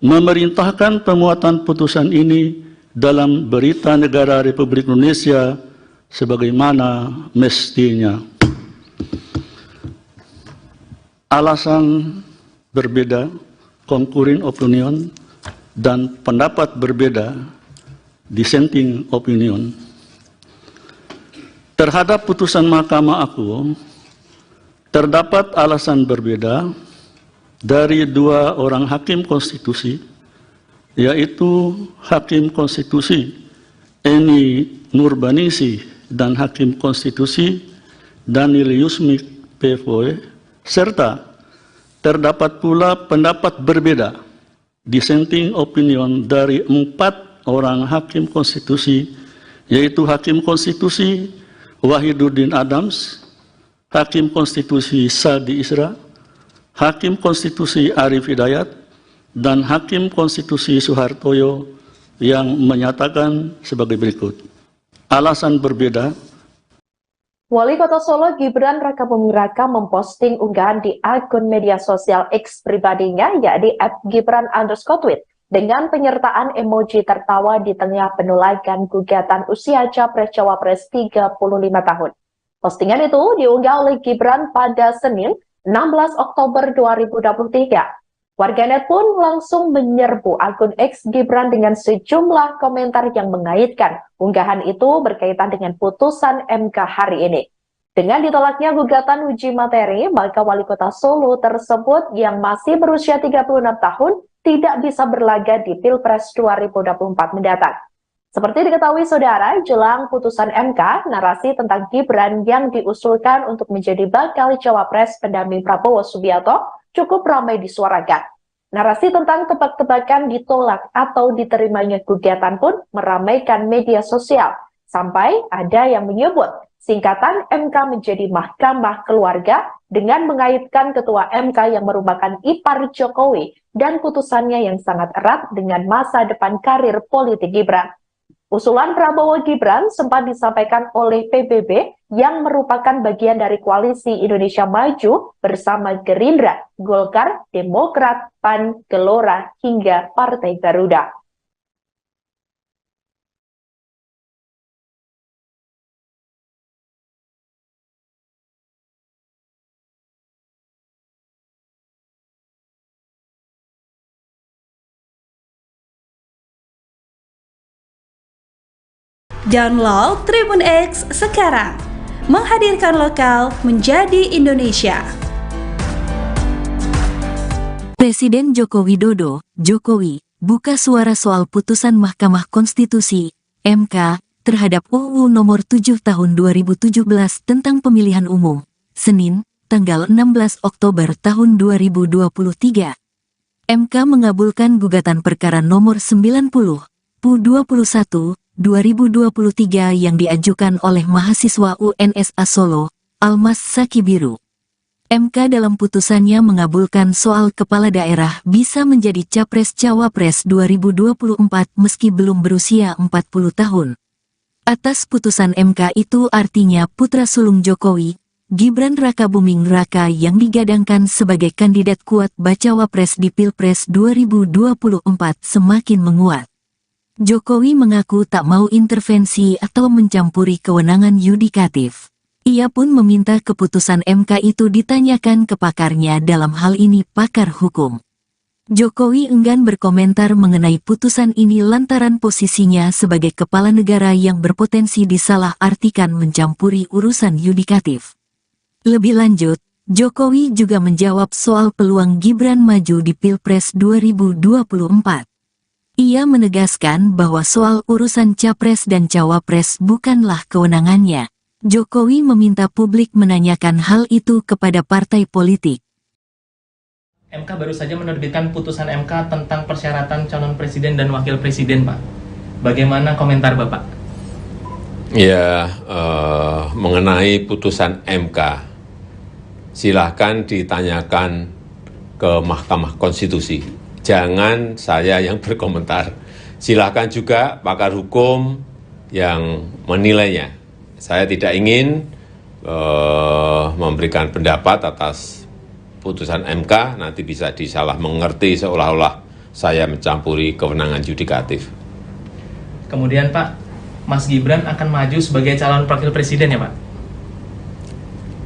Memerintahkan pemuatan putusan ini dalam Berita Negara Republik Indonesia sebagaimana mestinya. Alasan berbeda, concurring opinion, dan pendapat berbeda, dissenting opinion. Terhadap putusan Mahkamah Agung, terdapat alasan berbeda dari dua orang hakim konstitusi, yaitu Hakim Konstitusi Eni Nurbaningsih dan Hakim Konstitusi Daniel Yusmik PFOE, serta terdapat pula pendapat berbeda, dissenting opinion, dari 4 orang Hakim Konstitusi, yaitu Hakim Konstitusi Wahiduddin Adams, Hakim Konstitusi Sadi Isra, Hakim Konstitusi Arif Hidayat, dan Hakim Konstitusi Suhartoyo yang menyatakan sebagai berikut. Alasan berbeda. Wali Kota Solo Gibran Rakabuming Raka memposting unggahan di akun media sosial X pribadinya, yakni @gibran_tweet, dengan penyertaan emoji tertawa di tengah penolakan gugatan usia Capres-Cawapres 35 tahun. Postingan itu diunggah oleh Gibran pada Senin 16 Oktober 2023. Warganet pun langsung menyerbu akun X Gibran dengan sejumlah komentar yang mengaitkan unggahan itu berkaitan dengan putusan MK hari ini. Dengan ditolaknya gugatan uji materi, maka Wali Kota Solo tersebut yang masih berusia 36 tahun tidak bisa berlaga di Pilpres 2024 mendatang. Seperti diketahui saudara, jelang putusan MK, narasi tentang Gibran yang diusulkan untuk menjadi bakal cawapres pendamping Prabowo Subianto cukup ramai disuarakan. Narasi tentang tebak-tebakan ditolak atau diterimanya gugatan pun meramaikan media sosial, sampai ada yang menyebut singkatan MK menjadi Mahkamah Keluarga dengan mengaitkan Ketua MK yang merupakan ipar Jokowi dan putusannya yang sangat erat dengan masa depan karir politik Gibran. Usulan Prabowo Gibran sempat disampaikan oleh PBB yang merupakan bagian dari koalisi Indonesia Maju bersama Gerindra, Golkar, Demokrat, PAN, Gelora, hingga Partai Garuda. Download Tribun X sekarang, menghadirkan lokal menjadi Indonesia. Presiden Joko Widodo, Jokowi, buka suara soal putusan Mahkamah Konstitusi, MK, terhadap UU Nomor 7 Tahun 2017 tentang Pemilihan Umum, Senin, tanggal 16 Oktober tahun 2023. MK mengabulkan gugatan perkara nomor 90, PU21, 2023 yang diajukan oleh mahasiswa UNSA Solo, Almas Sakibiru. MK dalam putusannya mengabulkan soal kepala daerah bisa menjadi Capres-Cawapres 2024 meski belum berusia 40 tahun. Atas putusan MK itu artinya putra sulung Jokowi, Gibran Rakabuming Raka yang digadangkan sebagai kandidat kuat Bacawapres di Pilpres 2024 semakin menguat. Jokowi mengaku tak mau intervensi atau mencampuri kewenangan yudikatif. Ia pun meminta keputusan MK itu ditanyakan ke pakarnya, dalam hal ini pakar hukum. Jokowi enggan berkomentar mengenai putusan ini lantaran posisinya sebagai kepala negara yang berpotensi disalah-artikan mencampuri urusan yudikatif. Lebih lanjut, Jokowi juga menjawab soal peluang Gibran maju di Pilpres 2024. Ia menegaskan bahwa soal urusan Capres dan Cawapres bukanlah kewenangannya. Jokowi meminta publik menanyakan hal itu kepada partai politik. MK baru saja menerbitkan putusan MK tentang persyaratan calon presiden dan wakil presiden, Pak. Bagaimana komentar Bapak? Ya, mengenai putusan MK, silahkan ditanyakan ke Mahkamah Konstitusi. Jangan saya yang berkomentar. Silahkan juga pakar hukum yang menilainya. Saya tidak ingin memberikan pendapat atas putusan MK, nanti bisa disalah mengerti seolah-olah saya mencampuri kewenangan yudikatif. Kemudian Pak, Mas Gibran akan maju sebagai calon wakil presiden ya Pak?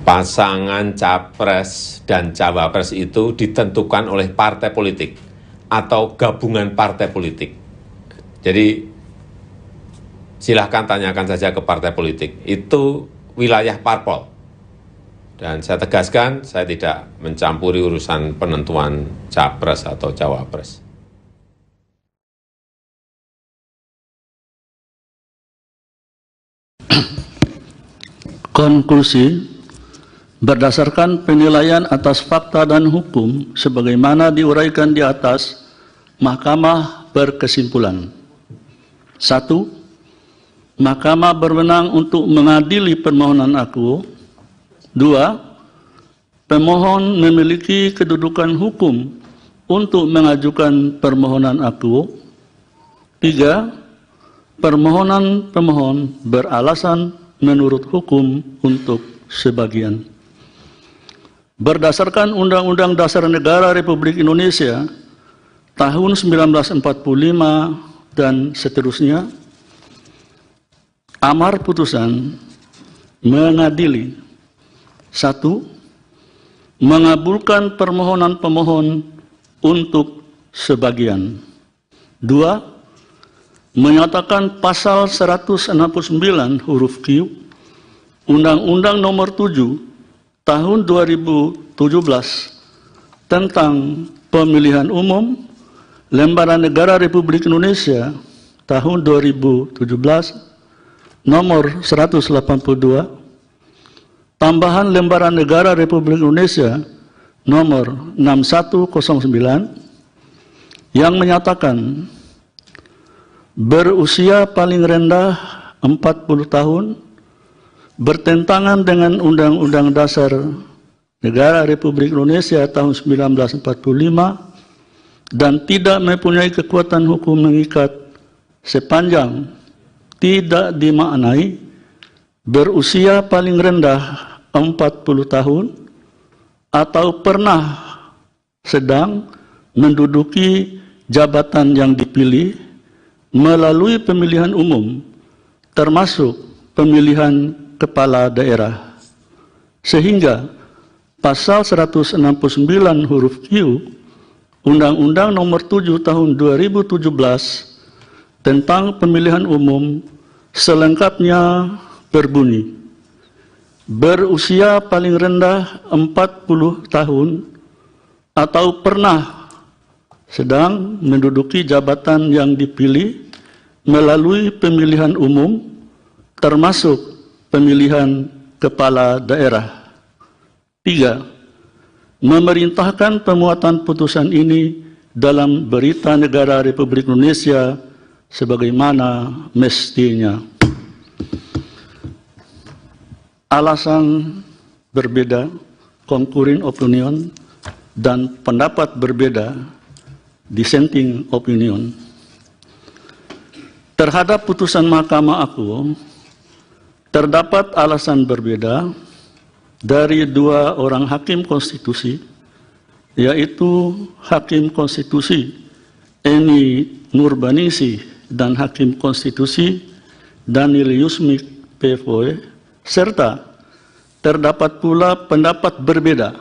Pasangan capres dan cawapres itu ditentukan oleh partai politik atau gabungan partai politik. Jadi silahkan tanyakan saja ke partai politik. Itu wilayah parpol. Dan saya tegaskan, saya tidak mencampuri urusan penentuan capres atau cawapres. Konklusi, berdasarkan penilaian atas fakta dan hukum sebagaimana diuraikan di atas, Mahkamah berkesimpulan. 1. Mahkamah berwenang untuk mengadili permohonan aku. 2. Pemohon memiliki kedudukan hukum untuk mengajukan permohonan aku. 3. Permohonan pemohon beralasan menurut hukum untuk sebagian. Berdasarkan Undang-Undang Dasar Negara Republik Indonesia tahun 1945 dan seterusnya, amar putusan mengadili: 1. Mengabulkan permohonan pemohon untuk sebagian. 2. Menyatakan pasal 169 huruf Q Undang-Undang Nomor 7 Tahun 2017 tentang Pemilihan Umum Lembaran Negara Republik Indonesia tahun 2017 nomor 182, tambahan Lembaran Negara Republik Indonesia nomor 6109 yang menyatakan berusia paling rendah 40 tahun, bertentangan dengan Undang-Undang Dasar Negara Republik Indonesia tahun 1945 dan tidak mempunyai kekuatan hukum mengikat sepanjang tidak dimaknai berusia paling rendah 40 tahun atau pernah sedang menduduki jabatan yang dipilih melalui pemilihan umum, termasuk pemilihan kepala daerah, sehingga pasal 169 huruf Q Undang-Undang Nomor 7 Tahun 2017 tentang pemilihan umum selengkapnya berbunyi: berusia paling rendah 40 tahun atau pernah sedang menduduki jabatan yang dipilih melalui pemilihan umum, termasuk pemilihan kepala daerah. 3. Memerintahkan pemuatan putusan ini dalam Berita Negara Republik Indonesia sebagaimana mestinya. Alasan berbeda, concurring opinion, dan pendapat berbeda, dissenting opinion, terhadap putusan Mahkamah Aku terdapat alasan berbeda dari dua orang hakim konstitusi, yaitu Hakim Konstitusi Eni Nurbaningsih dan Hakim Konstitusi Daniel Yusmik PFOE, serta terdapat pula pendapat berbeda,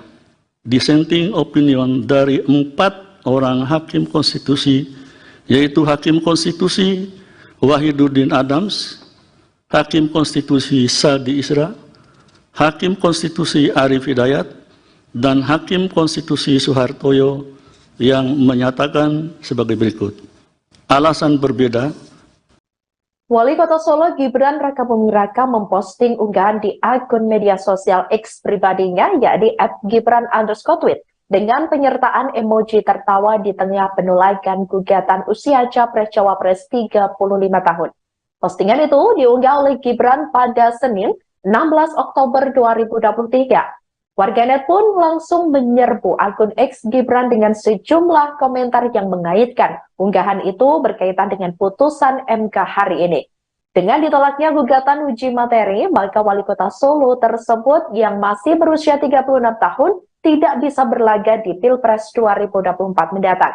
dissenting opinion, dari 4 orang hakim konstitusi, yaitu Hakim Konstitusi Wahiduddin Adams, Hakim Konstitusi Sadi Isra, Hakim Konstitusi Arif Hidayat, dan Hakim Konstitusi Suhartoyo yang menyatakan sebagai berikut. Alasan berbeda. Wali Kota Solo Gibran Rakabuming Raka memposting unggahan di akun media sosial X pribadinya, yakni @gibran_tweet, dengan penyertaan emoji tertawa di tengah penolakan gugatan usia Capres-Cawapres 35 tahun. Postingan itu diunggah oleh Gibran pada Senin 16 Oktober 2023. Warganet pun langsung menyerbu akun X Gibran dengan sejumlah komentar yang mengaitkan unggahan itu berkaitan dengan putusan MK hari ini. Dengan ditolaknya gugatan uji materi, maka wali kota Solo tersebut yang masih berusia 36 tahun tidak bisa berlaga di Pilpres 2024 mendatang.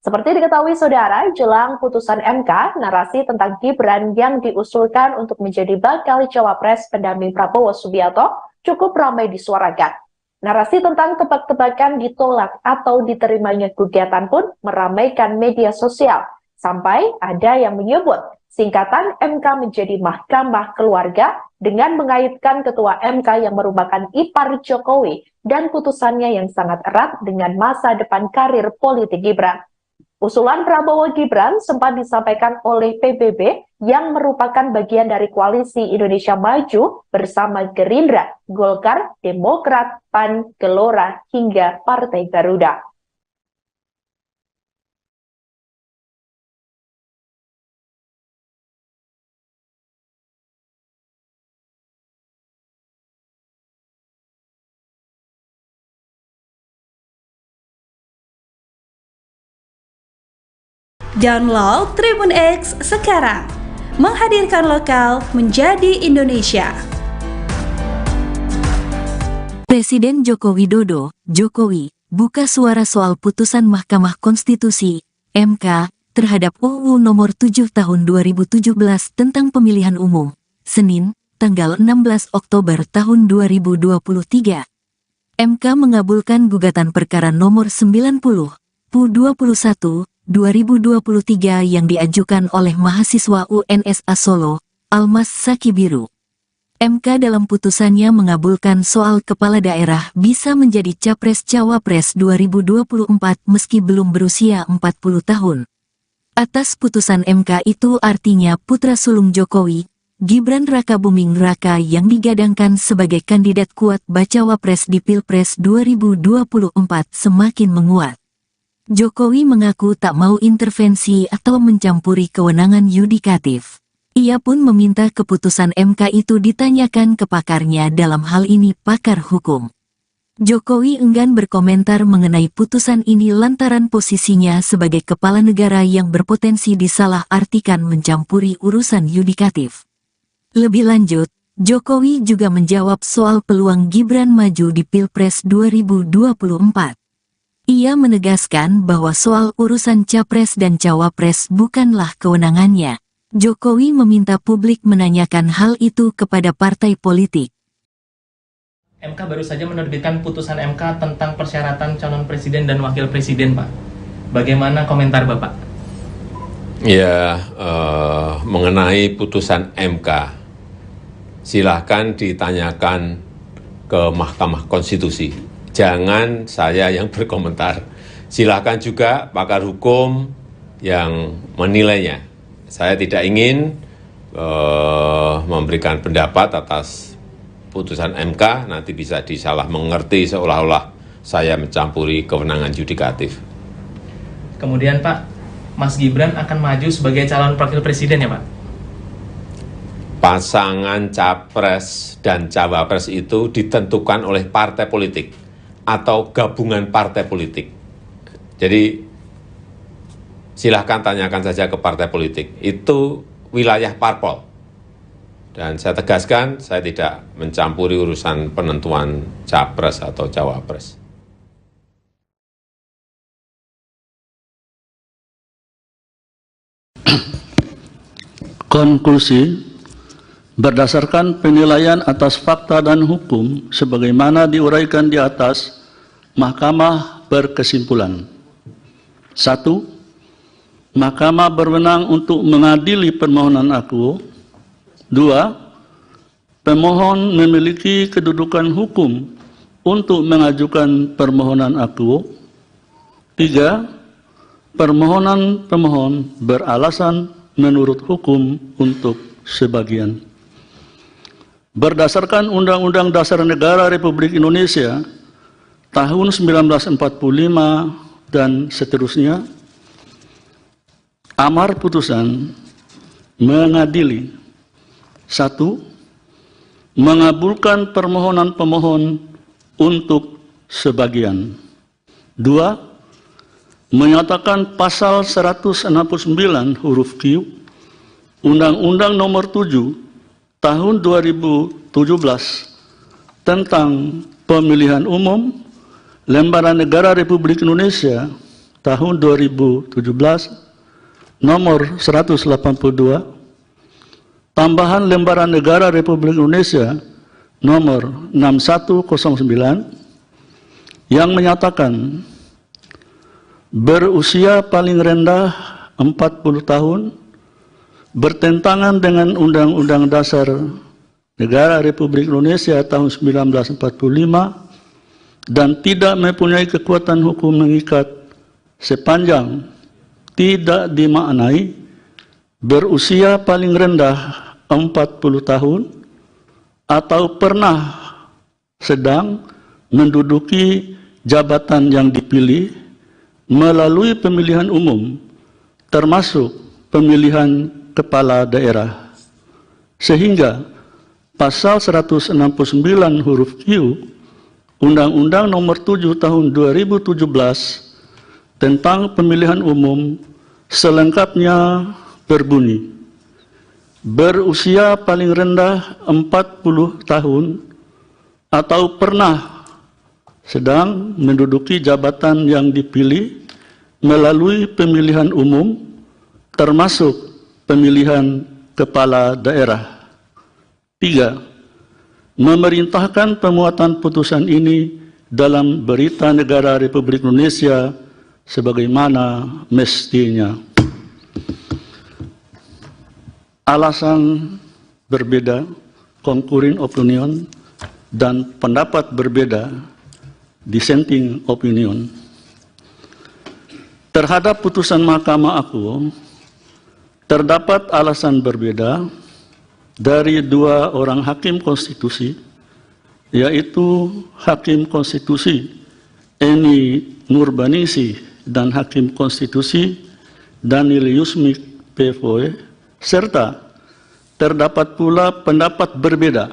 Seperti diketahui saudara, jelang putusan MK, narasi tentang Gibran yang diusulkan untuk menjadi bakal cawapres pendamping Prabowo Subianto cukup ramai disuarakan. Narasi tentang tebak-tebakan ditolak atau diterimanya gugatan pun meramaikan media sosial. Sampai ada yang menyebut singkatan MK menjadi Mahkamah Keluarga dengan mengaitkan ketua MK yang merupakan ipar Jokowi dan putusannya yang sangat erat dengan masa depan karir politik Gibran. Usulan Prabowo Gibran sempat disampaikan oleh PBB yang merupakan bagian dari koalisi Indonesia Maju bersama Gerindra, Golkar, Demokrat, PAN, Gelora, hingga Partai Garuda. Download Tribun X sekarang, menghadirkan lokal menjadi Indonesia. Presiden Joko Widodo, Jokowi, buka suara soal putusan Mahkamah Konstitusi, MK, terhadap UU Nomor 7 Tahun 2017 tentang Pemilihan Umum, Senin, tanggal 16 Oktober tahun 2023. MK mengabulkan gugatan perkara nomor 90, PU21, 2023 yang diajukan oleh mahasiswa UNSA Solo, Almas Saki Biru. MK dalam putusannya mengabulkan soal kepala daerah bisa menjadi Capres-Cawapres 2024 meski belum berusia 40 tahun. Atas putusan MK itu artinya putra sulung Jokowi, Gibran Rakabuming Raka yang digadangkan sebagai kandidat kuat Bacawapres di Pilpres 2024 semakin menguat. Jokowi mengaku tak mau intervensi atau mencampuri kewenangan yudikatif. Ia pun meminta keputusan MK itu ditanyakan ke pakarnya, dalam hal ini pakar hukum. Jokowi enggan berkomentar mengenai putusan ini lantaran posisinya sebagai kepala negara yang berpotensi disalah-artikan mencampuri urusan yudikatif. Lebih lanjut, Jokowi juga menjawab soal peluang Gibran maju di Pilpres 2024. Ia menegaskan bahwa soal urusan Capres dan Cawapres bukanlah kewenangannya. Jokowi meminta publik menanyakan hal itu kepada partai politik. MK baru saja menerbitkan putusan MK tentang persyaratan calon presiden dan wakil presiden, Pak. Bagaimana komentar Bapak? Ya, mengenai putusan MK, silahkan ditanyakan ke Mahkamah Konstitusi. Jangan saya yang berkomentar. Silahkan juga pakar hukum yang menilainya. Saya tidak ingin memberikan pendapat atas putusan MK, nanti bisa disalah mengerti seolah-olah saya mencampuri kewenangan yudikatif. Kemudian Pak, Mas Gibran akan maju sebagai calon wakil presiden ya Pak? Pasangan capres dan cawapres itu ditentukan oleh partai politik atau gabungan partai politik. Jadi silahkan tanyakan saja ke partai politik. Itu wilayah parpol. Dan saya tegaskan, saya tidak mencampuri urusan penentuan capres atau cawapres. Konklusi, berdasarkan penilaian atas fakta dan hukum sebagaimana diuraikan di atas, Mahkamah berkesimpulan: 1. Mahkamah berwenang untuk mengadili permohonan akuo. 2. Pemohon memiliki kedudukan hukum untuk mengajukan permohonan akuo. 3. Permohonan pemohon beralasan menurut hukum untuk sebagian. Berdasarkan Undang-Undang Dasar Negara Republik Indonesia tahun 1945 dan seterusnya, amar putusan mengadili: 1. Mengabulkan permohonan pemohon untuk sebagian. 2. Menyatakan pasal 169 huruf Q Undang-Undang Nomor 7 Tahun 2017 tentang Pemilihan Umum Lembaran Negara Republik Indonesia tahun 2017 nomor 182, tambahan Lembaran Negara Republik Indonesia nomor 6109 yang menyatakan berusia paling rendah 40 tahun bertentangan dengan Undang-Undang Dasar Negara Republik Indonesia tahun 1945 dan tidak mempunyai kekuatan hukum mengikat sepanjang tidak dimaknai berusia paling rendah 40 tahun atau pernah sedang menduduki jabatan yang dipilih melalui pemilihan umum termasuk pemilihan kepala daerah, sehingga pasal 169 huruf Q Undang-Undang Nomor 7 Tahun 2017 tentang Pemilihan Umum selengkapnya berbunyi: berusia paling rendah 40 tahun atau pernah sedang menduduki jabatan yang dipilih melalui pemilihan umum termasuk pemilihan kepala daerah. 3. Memerintahkan pemuatan putusan ini dalam Berita Negara Republik Indonesia sebagaimana mestinya. Alasan berbeda, concurring opinion, dan pendapat berbeda, dissenting opinion. Terhadap putusan Mahkamah Agung, terdapat alasan berbeda dari dua orang hakim konstitusi, yaitu Hakim Konstitusi Eni Nurbaningsih dan Hakim Konstitusi Daniel Yusmik PFOE, serta terdapat pula pendapat berbeda,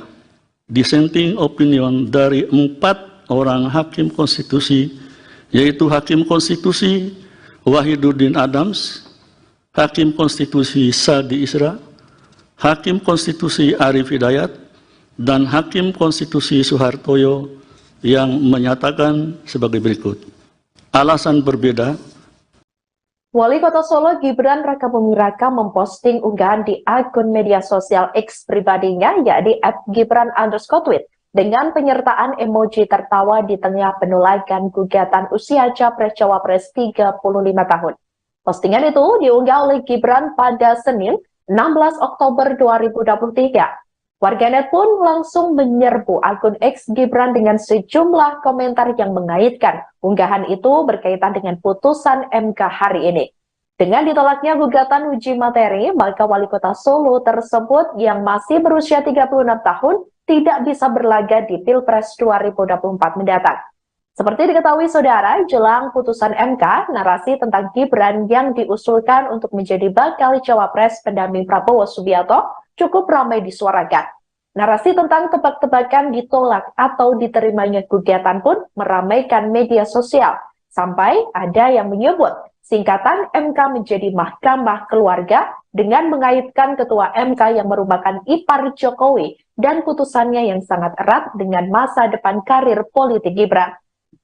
dissenting opinion, dari 4 orang hakim konstitusi, yaitu Hakim Konstitusi Wahiduddin Adams, Hakim Konstitusi Sadi Isra, Hakim Konstitusi Arif Hidayat, dan Hakim Konstitusi Suhartoyo yang menyatakan sebagai berikut. Alasan berbeda. Wali Kota Solo Gibran Rakabuming Raka memposting unggahan di akun media sosial X pribadinya, yakni @gibran_tweet, dengan penyertaan emoji tertawa di tengah penolakan gugatan usia Capres-Cawapres 35 tahun. Postingan itu diunggah oleh Gibran pada Senin 16 Oktober 2023. Warganet pun langsung menyerbu akun X Gibran dengan sejumlah komentar yang mengaitkan unggahan itu berkaitan dengan putusan MK hari ini. Dengan ditolaknya gugatan uji materi, maka Wali Kota Solo tersebut yang masih berusia 36 tahun tidak bisa berlaga di Pilpres 2024 mendatang. Seperti diketahui saudara, jelang putusan MK, narasi tentang Gibran yang diusulkan untuk menjadi bakal cawapres pendamping Prabowo Subianto cukup ramai disuarakan. Narasi tentang tebak-tebakan ditolak atau diterimanya gugatan pun meramaikan media sosial. Sampai ada yang menyebut singkatan MK menjadi Mahkamah Keluarga dengan mengaitkan Ketua MK yang merupakan ipar Jokowi dan putusannya yang sangat erat dengan masa depan karir politik Gibran.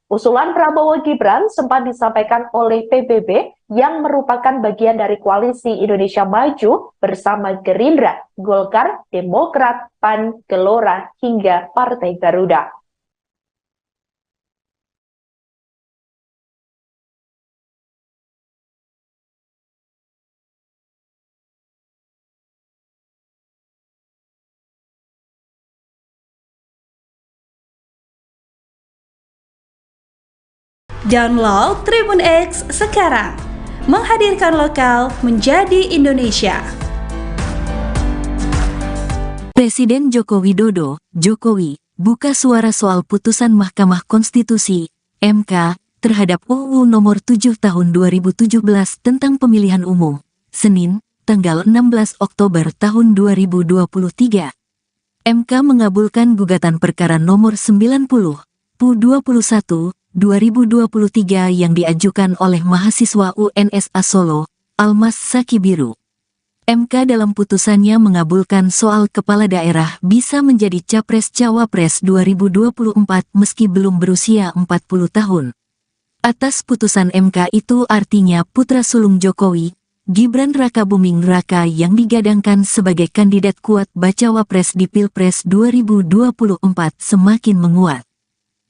Usulan Prabowo Gibran sempat disampaikan oleh PBB yang merupakan bagian dari koalisi Indonesia Maju bersama Gerindra, Golkar, Demokrat, PAN, Gelora, hingga Partai Garuda. Download Tribun X sekarang, menghadirkan lokal menjadi Indonesia. Presiden Joko Widodo, Jokowi, buka suara soal putusan Mahkamah Konstitusi, MK, terhadap UU Nomor 7 Tahun 2017 tentang Pemilihan Umum, Senin, tanggal 16 Oktober tahun 2023. MK mengabulkan gugatan perkara nomor 90, PU21, 2023 yang diajukan oleh mahasiswa UNSA Solo, Almas Sakibiru. MK dalam putusannya mengabulkan soal kepala daerah bisa menjadi Capres-Cawapres 2024 meski belum berusia 40 tahun. Atas putusan MK itu artinya putra sulung Jokowi, Gibran Rakabuming Raka yang digadangkan sebagai kandidat kuat Bacawa Pres di Pilpres 2024 semakin menguat.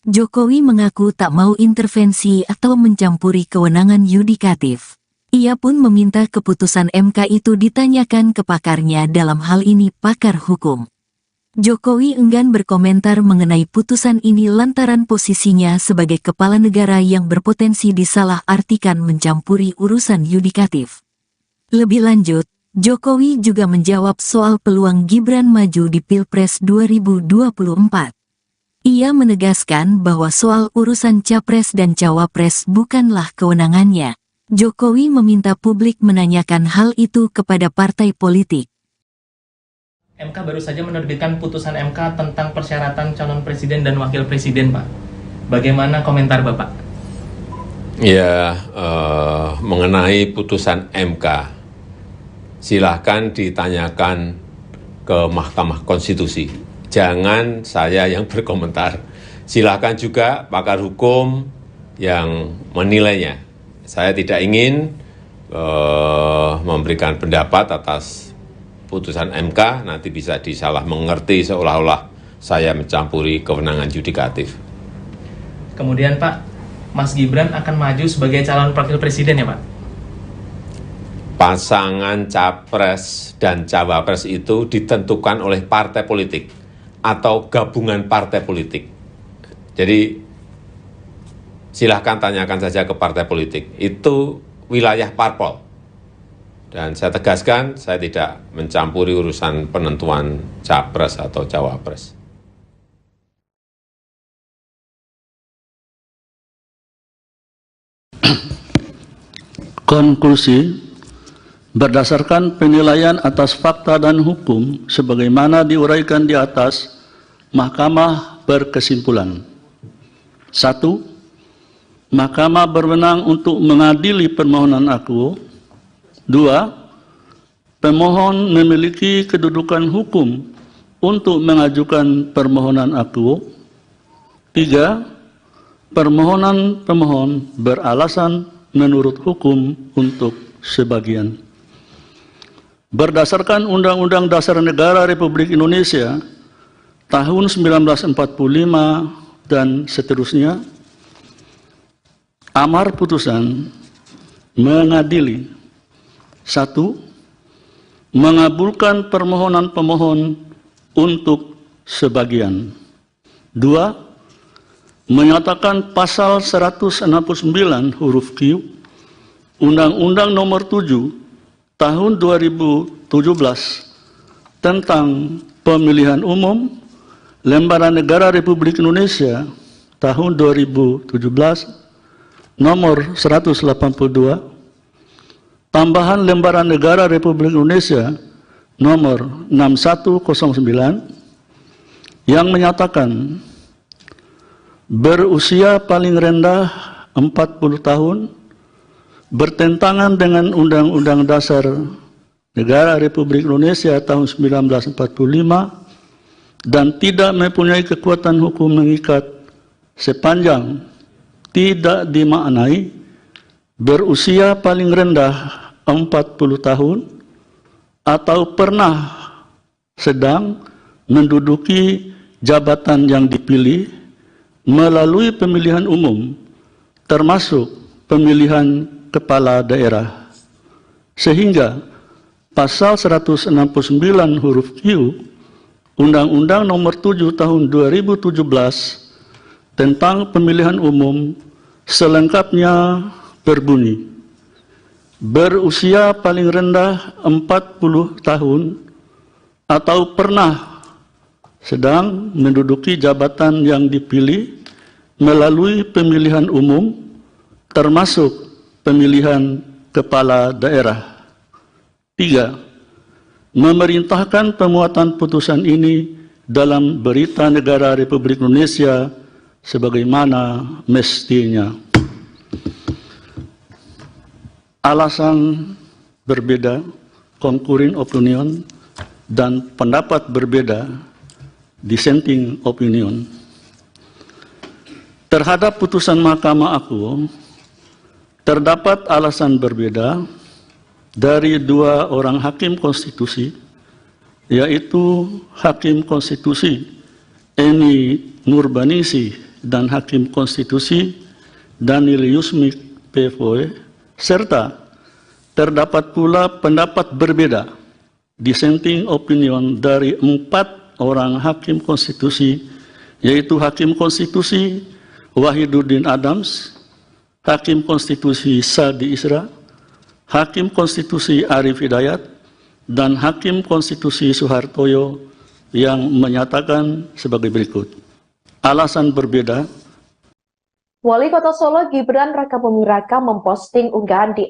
Jokowi mengaku tak mau intervensi atau mencampuri kewenangan yudikatif. Ia pun meminta keputusan MK itu ditanyakan ke pakarnya, dalam hal ini pakar hukum. Jokowi enggan berkomentar mengenai putusan ini lantaran posisinya sebagai kepala negara yang berpotensi disalah-artikan mencampuri urusan yudikatif. Lebih lanjut, Jokowi juga menjawab soal peluang Gibran maju di Pilpres 2024. Ia menegaskan bahwa soal urusan Capres dan Cawapres bukanlah kewenangannya. Jokowi meminta publik menanyakan hal itu kepada partai politik. MK baru saja menerbitkan putusan MK tentang persyaratan calon presiden dan wakil presiden, Pak. Bagaimana komentar Bapak? Ya, mengenai putusan MK, silahkan ditanyakan ke Mahkamah Konstitusi. Jangan saya yang berkomentar. Silahkan juga pakar hukum yang menilainya. Saya tidak ingin memberikan pendapat atas putusan MK, nanti bisa disalah mengerti seolah-olah saya mencampuri kewenangan yudikatif. Kemudian Pak, Mas Gibran akan maju sebagai calon wakil presiden ya Pak? Pasangan Capres dan Cawapres itu ditentukan oleh partai politik atau gabungan partai politik. Jadi silahkan tanyakan saja ke partai politik. Itu wilayah parpol. Dan saya tegaskan, saya tidak mencampuri urusan penentuan Capres atau Cawapres. Konklusi, berdasarkan penilaian atas fakta dan hukum sebagaimana diuraikan di atas, Mahkamah berkesimpulan. 1. Mahkamah berwenang untuk mengadili permohonan akuo. 2. Pemohon memiliki kedudukan hukum untuk mengajukan permohonan akuo. 3. Permohonan pemohon beralasan menurut hukum untuk sebagian. Berdasarkan Undang-Undang Dasar Negara Republik Indonesia tahun 1945 dan seterusnya, amar putusan mengadili: 1. Mengabulkan permohonan pemohon untuk sebagian. 2. Menyatakan pasal 169 huruf Q Undang-Undang Nomor 7 Tahun 2017 tentang Pemilihan Umum Lembaran Negara Republik Indonesia tahun 2017 nomor 182, tambahan Lembaran Negara Republik Indonesia nomor 6109 yang menyatakan berusia paling rendah 40 tahun, bertentangan dengan Undang-Undang Dasar Negara Republik Indonesia tahun 1945 dan tidak mempunyai kekuatan hukum mengikat sepanjang tidak dimaknai berusia paling rendah 40 tahun atau pernah sedang menduduki jabatan yang dipilih melalui pemilihan umum termasuk pemilihan kepala daerah, sehingga pasal 169 huruf Q Undang-Undang Nomor 7 Tahun 2017 tentang pemilihan umum selengkapnya berbunyi, berusia paling rendah 40 tahun atau pernah sedang menduduki jabatan yang dipilih melalui pemilihan umum termasuk pemilihan kepala daerah, 3. Memerintahkan pemuatan putusan ini dalam Berita Negara Republik Indonesia sebagaimana mestinya. Alasan berbeda, concurring opinion, dan pendapat berbeda, dissenting opinion. Terhadap putusan Mahkamah Agung, terdapat alasan berbeda dari dua orang hakim konstitusi, yaitu Hakim Konstitusi Eni Nurbaningsih dan Hakim Konstitusi Daniel Yusmik PFOE, serta terdapat pula pendapat berbeda, dissenting opinion, dari 4 orang Hakim Konstitusi, yaitu Hakim Konstitusi Wahiduddin Adams, Hakim Konstitusi Sadi Isra, Hakim Konstitusi Arif Hidayat, dan Hakim Konstitusi Suhartoyo yang menyatakan sebagai berikut. Alasan berbeda. Wali Kota Solo Gibran Rakabuming Raka memposting unggahan di